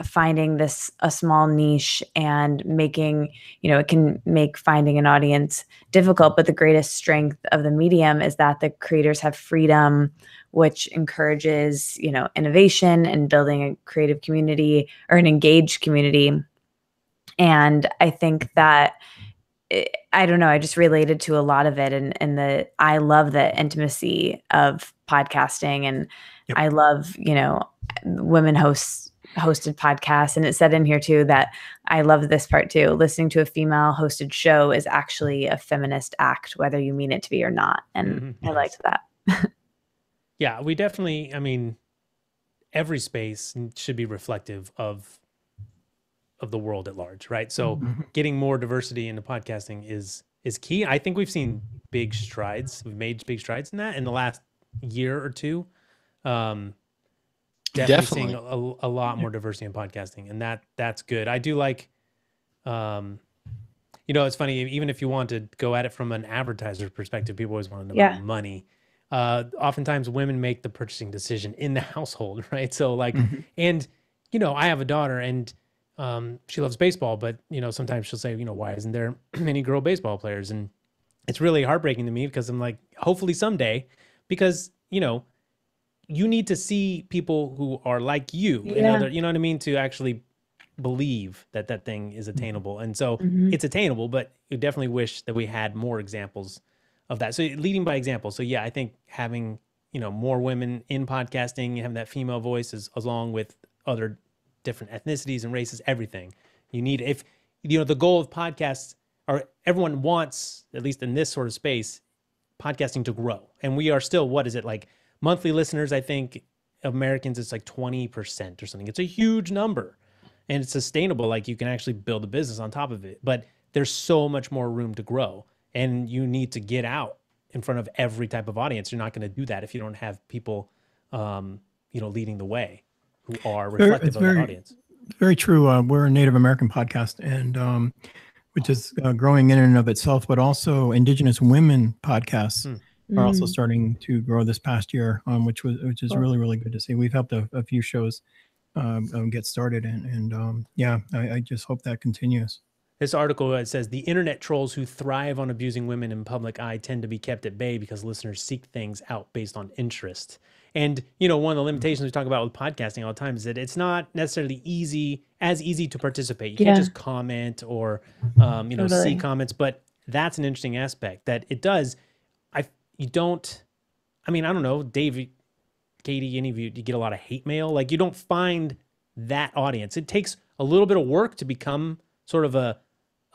finding a small niche and making, it can make finding an audience difficult, but the greatest strength of the medium is that the creators have freedom, which encourages, innovation and building a creative community or an engaged community. And I think that, I don't know, I just related to a lot of it, and I love the intimacy of podcasting, and I love, women hosted podcasts. And it said in here too that I love this part too. Listening to a female hosted show is actually a feminist act, whether you mean it to be or not. And I liked that. Yeah, we definitely, every space should be reflective of the world at large, right? So getting more diversity into podcasting is key. I think we've seen big strides. We've made big strides in that in the last year or two. Definitely seeing a lot more diversity in podcasting, and that's good. I do like, it's funny, even if you want to go at it from an advertiser's perspective, people always want to know about money. Oftentimes women make the purchasing decision in the household, right? So and, I have a daughter, and she loves baseball, but, sometimes she'll say, why isn't there many girl baseball players? And it's really heartbreaking to me, because I'm like, hopefully someday, because, you need to see people who are like you, you know what I mean, to actually believe that thing is attainable. And so it's attainable, but you definitely wish that we had more examples of that. So leading by example. So I think having, more women in podcasting, having that female voice along with other different ethnicities and races, everything you need. If, the goal of podcasts, or everyone wants, at least in this sort of space, podcasting to grow. And we are still, what is it, like, monthly listeners, I think, Americans, it's like 20% or something. It's a huge number, and it's sustainable. Like, you can actually build a business on top of it, but there's so much more room to grow, and you need to get out in front of every type of audience. You're not going to do that if you don't have people, leading the way who are reflective of the audience. Very true. We're a Native American podcast, and which is growing in and of itself, but also Indigenous women podcasts are also starting to grow this past year, which is really, really good to see. We've helped a few shows get started, and I just hope that continues. This article says the internet trolls who thrive on abusing women in public eye tend to be kept at bay because listeners seek things out based on interest. And, one of the limitations we talk about with podcasting all the time is that it's not necessarily as easy to participate. You can't just comment or, see comments, but that's an interesting aspect that it does. I don't know, Dave, Katie, any of you, do you get a lot of hate mail? Like, you don't find that audience. It takes a little bit of work to become sort of a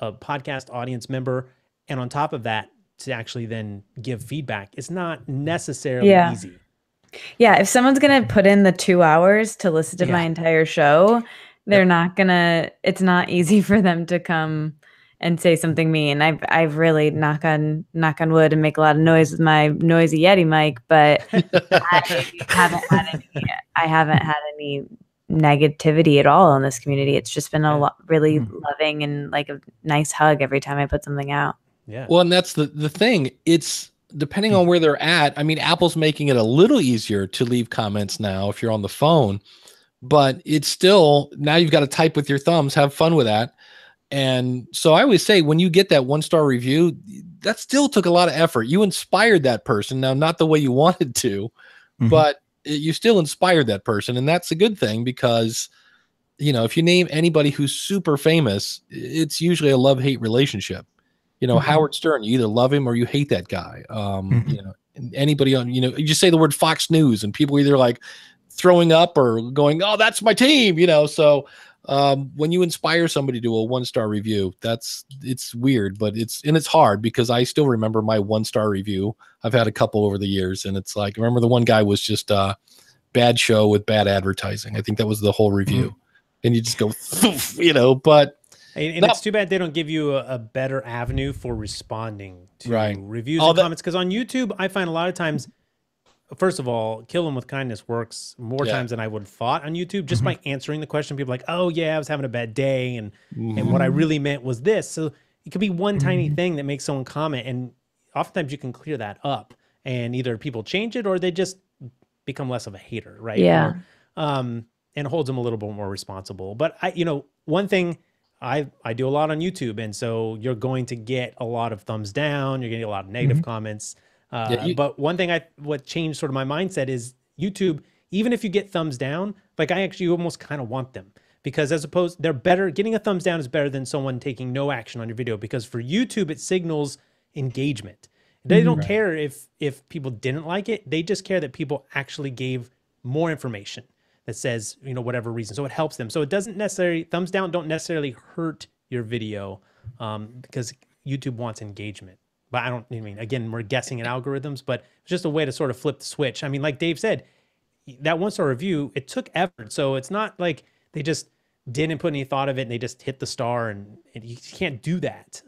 podcast audience member. And on top of that, to actually then give feedback, it's not necessarily easy. Yeah, if someone's going to put in the 2 hours to listen to my entire show, they're not going to, it's not easy for them to come and say something mean. I've really knock on wood and make a lot of noise with my noisy Yeti mic, but I haven't had any negativity at all in this community. It's just been a lot really loving and like a nice hug every time I put something out. Yeah. Well, and that's the thing. It's depending on where they're at. I mean, Apple's making it a little easier to leave comments now if you're on the phone, but it's still, now you've got to type with your thumbs, have fun with that. And so I always say, when you get that 1-star review, that still took a lot of effort. You inspired that person. Now, not the way you wanted to, but you still inspired that person. And that's a good thing because, you know, if you name anybody who's super famous, it's usually a love-hate relationship. You know, Howard Stern, you either love him or you hate that guy. You know, anybody on, you know, you just say the word Fox News and people either like throwing up or going, oh, that's my team, you know. So when you inspire somebody to do a 1-star review, it's weird, but it's hard because I still remember my 1-star review. I've had a couple over the years, and it's like, remember the one guy was just a bad show with bad advertising. I think that was the whole review. And you just go, you know, but. And it's too bad they don't give you a better avenue for responding to reviews and comments. Because on YouTube, I find a lot of times, first of all, Kill Them With Kindness works more times than I would have thought on YouTube, just by answering the question. People are like, oh, yeah, I was having a bad day, and what I really meant was this. So it could be one tiny thing that makes someone comment, and oftentimes you can clear that up, and either people change it or they just become less of a hater, right? Yeah. Or, and holds them a little bit more responsible. But one thing, I do a lot on YouTube, and so you're going to get a lot of thumbs down. You're going to get a lot of negative comments. But one thing what changed sort of my mindset is YouTube, even if you get thumbs down, like I actually almost kind of want them, because as opposed, they're better. Getting a thumbs down is better than someone taking no action on your video, because for YouTube, it signals engagement. They don't care if people didn't like it. They just care that people actually gave more information that says, you know, whatever reason. So it helps them. So it doesn't necessarily, thumbs down don't necessarily hurt your video because YouTube wants engagement. But I mean, again, we're guessing at algorithms, but it's just a way to sort of flip the switch. I mean, like Dave said, that 1-star review, it took effort. So it's not like they just didn't put any thought of it and they just hit the star, and you can't do that.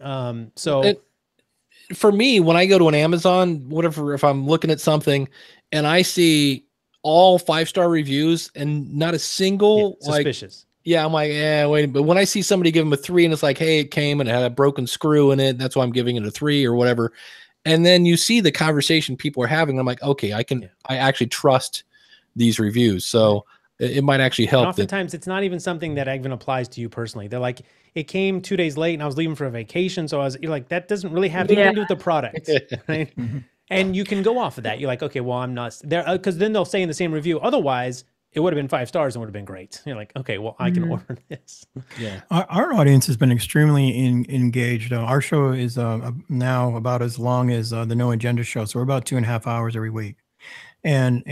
For me, when I go to an Amazon, whatever, if I'm looking at something and I see all 5-star reviews and not a single suspicious. I'm like, wait. But when I see somebody give them a 3 and it's like, hey, it came and it had a broken screw in it, that's why I'm giving it a 3 or whatever. And then you see the conversation people are having. I'm like, okay, I actually trust these reviews. So it might actually help. And oftentimes it's not even something that even applies to you personally. They're like, it came 2 days late and I was leaving for a vacation. So you're like, that doesn't really have anything to do with the product. Right? And you can go off of that. You're like, okay, well, I'm not there, because then they'll say in the same review, otherwise it would have been 5 stars and would have been great. You're like, okay, well, I can order this. Yeah. Our audience has been extremely engaged. Our show is now about as long as the No Agenda show. So we're about 2.5 hours every week. And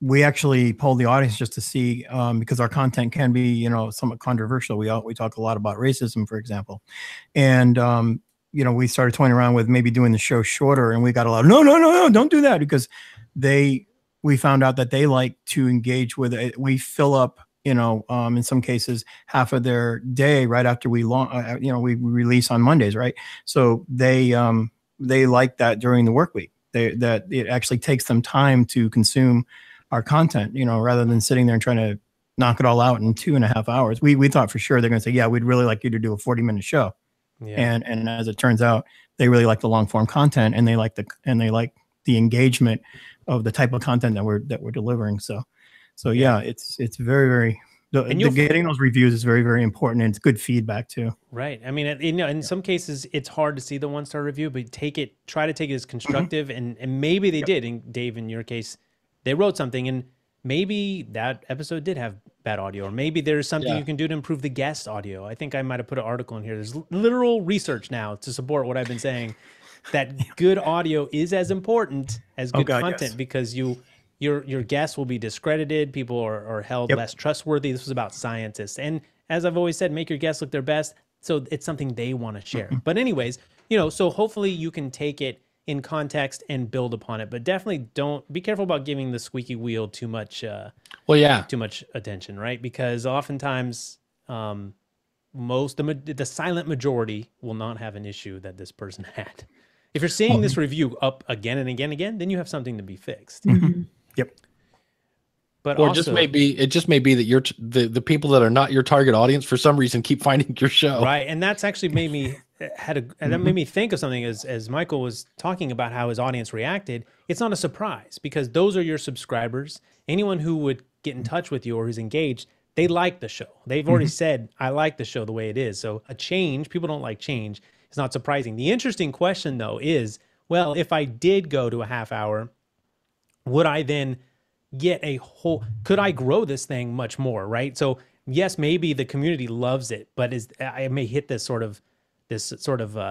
we actually polled the audience just to see, because our content can be, you know, somewhat controversial. We talk a lot about racism, for example. And, you know, we started toying around with maybe doing the show shorter, and we got a lot of, no, don't do that, because we found out that they like to engage with it. We fill up, you know, in some cases, half of their day right after we we release on Mondays, right? So they like that during the work week. That it actually takes them time to consume our content, you know, rather than sitting there and trying to knock it all out in 2.5 hours. We thought for sure they're going to say, yeah, we'd really like you to do a 40-minute show. Yeah. And as it turns out, they really like the long form content, and they like the engagement of the type of content that we're delivering. So yeah, it's very, very, getting those reviews is very, very important, and it's good feedback too. Right. I mean, you know, in some cases it's hard to see the 1-star review, but try to take it as constructive, and maybe they did. And Dave, in your case, they wrote something, and maybe that episode did have bad audio, or maybe there's something you can do to improve the guest audio. I think I might have put an article in here. There's literal research now to support what I've been saying, that good audio is as important as good content, because you your guests will be discredited. People are held less trustworthy. This was about scientists. And as I've always said, make your guests look their best. So it's something they want to share. But anyways, so hopefully you can take it in context and build upon it. But definitely be careful about giving the squeaky wheel too much too much attention, right? Because oftentimes the silent majority will not have an issue that this person had. If you're seeing this review up again and again and again, then you have something to be fixed. Yep. But or also, it just may be that the people that are not your target audience for some reason keep finding your show. Right. And that's actually made me that made me think of something as Michael was talking about how his audience reacted. It's not a surprise because those are your subscribers. Anyone who would get in touch with you or who's engaged, they like the show. They've already said, I like the show the way it is. So a change, people don't like change. It's not surprising. The interesting question though is, well, if I did go to a half hour, would I then get could I grow this thing much more, right? So yes, maybe the community loves it, but I may hit this sort of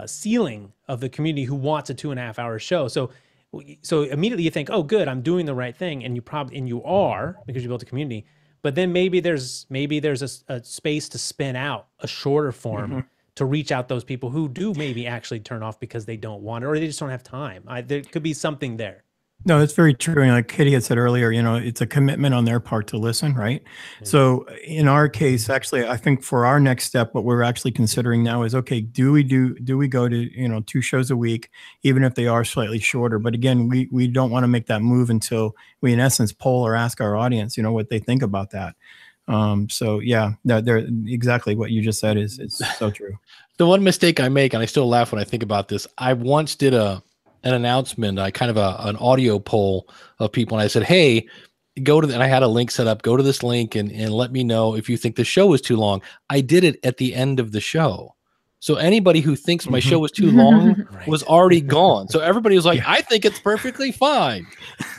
ceiling of the community who wants a 2.5 hour show. So immediately you think, oh, good, I'm doing the right thing, and you are because you built a community. But then maybe there's a space to spin out a shorter form to reach out those people who do maybe actually turn off because they don't want it or they just don't have time. There could be something there. No, that's very true. And like Katie had said earlier, it's a commitment on their part to listen, right? So in our case, actually, I think for our next step, what we're actually considering now is, okay, do we go to, 2 shows a week, even if they are slightly shorter? But again, we don't want to make that move until we, in essence, poll or ask our audience, what they think about that. So yeah, they're exactly what you just said is so true. The one mistake I make, and I still laugh when I think about this, I once did an announcement, an audio poll of people. And I said, hey, and I had a link set up, go to this link and let me know if you think the show is too long. I did it at the end of the show. So anybody who thinks my show was too long was already gone. So everybody was like, I think it's perfectly fine.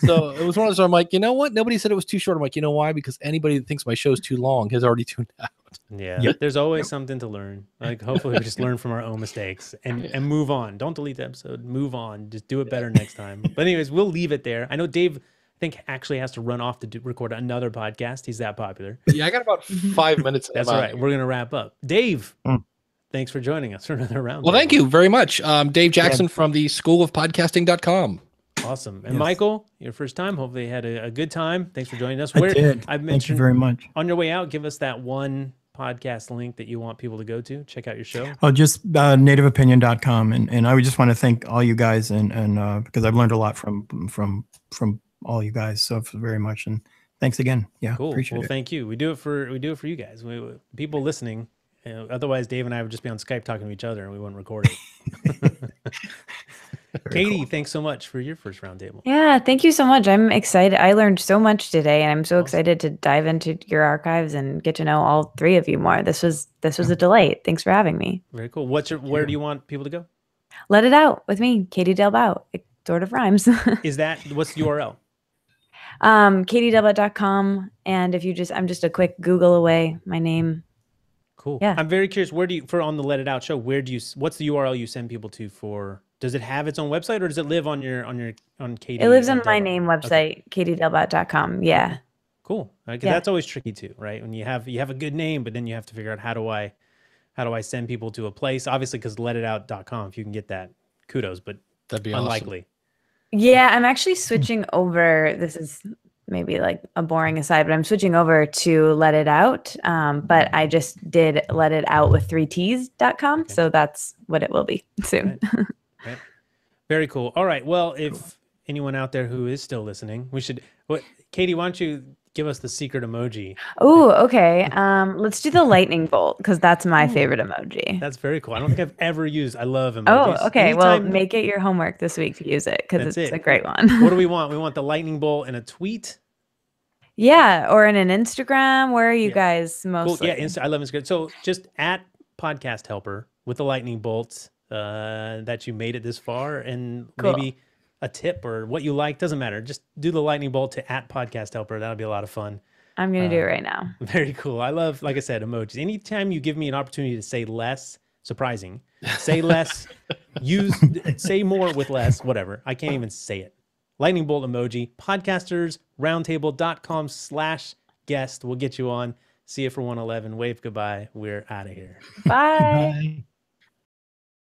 So it was one of those, I'm like, you know what? Nobody said it was too short. I'm like, you know why? Because anybody that thinks my show is too long has already tuned out. Yeah, there's always something to learn. Like hopefully we just learn from our own mistakes and move on. Don't delete the episode. Move on. Just do it better next time. But anyways, we'll leave it there. I know Dave, I think, actually has to run off to record another podcast. He's that popular. Yeah, I got about 5 minutes. That's all right. We're going to wrap up. Dave, thanks for joining us for another round. Well, thank you very much. Dave Jackson from the schoolofpodcasting.com. Awesome. And Michael, your first time. Hopefully you had a good time. Thanks for joining us. I did. Thank you very much. On your way out, give us that one podcast link that you want people to go to. Check out your show. Oh, just nativeopinion.com. And I would just want to thank all you guys and because I've learned a lot from all you guys. So very much. And thanks again. Yeah. Cool. Appreciate it. Thank you. We do it for you guys. People listening. Otherwise, Dave and I would just be on Skype talking to each other and we wouldn't record it. Katie, cool. Thanks so much for your first roundtable. Yeah, thank you so much. I'm excited. I learned so much today, and I'm so excited to dive into your archives and get to know all 3 of you more. This was a delight. Thanks for having me. Very cool. Where do you want people to go? Let It Out with me, Katie Dalebout. It sort of rhymes. What's the URL? KatieDalebout.com. And I'm just a quick Google away, my name. Cool. Yeah. I'm very curious. On the Let It Out show, what's the URL you send people to for? Does it have its own website or does it live on Katie? It lives on my name website, KatieDalebout.com. Yeah. Cool. That's always tricky too, right? When you have a good name, but then you have to figure out how do I send people to a place? Obviously, because letitout.com, if you can get that, kudos, but that'd be unlikely. Awesome. Yeah, I'm actually switching over. This is maybe like a boring aside, but I'm switching over to Let It Out. But I just did Let It Out with 3Ts.com. Okay. So that's what it will be soon. Right. Very cool. All right. Well, if anyone out there who is still listening, Katie, why don't you give us the secret emoji? Oh, okay. Let's do the lightning bolt because that's my favorite emoji. That's very cool. I don't think I've ever used. I love emojis. Oh, okay. Well, make it your homework this week to use it because it's a great one. What do we want? We want the lightning bolt in a tweet. Yeah, or in an Instagram. Where are you guys mostly? Cool. Yeah, I love Instagram. So just at Podcast Helper with the lightning bolts that you made it this far, and maybe a tip or what you like, doesn't matter. Just do the lightning bolt to at Podcast Helper. That'll be a lot of fun. I'm going to do it right now. Very cool. I love, like I said, emojis. Anytime you give me an opportunity to say less, surprising, say less, say more with less, whatever. I can't even say it. lightning bolt emoji. podcastersroundtable.com/guest. We'll get you on. See you for 111. Wave goodbye. We're out of here. Bye. Bye.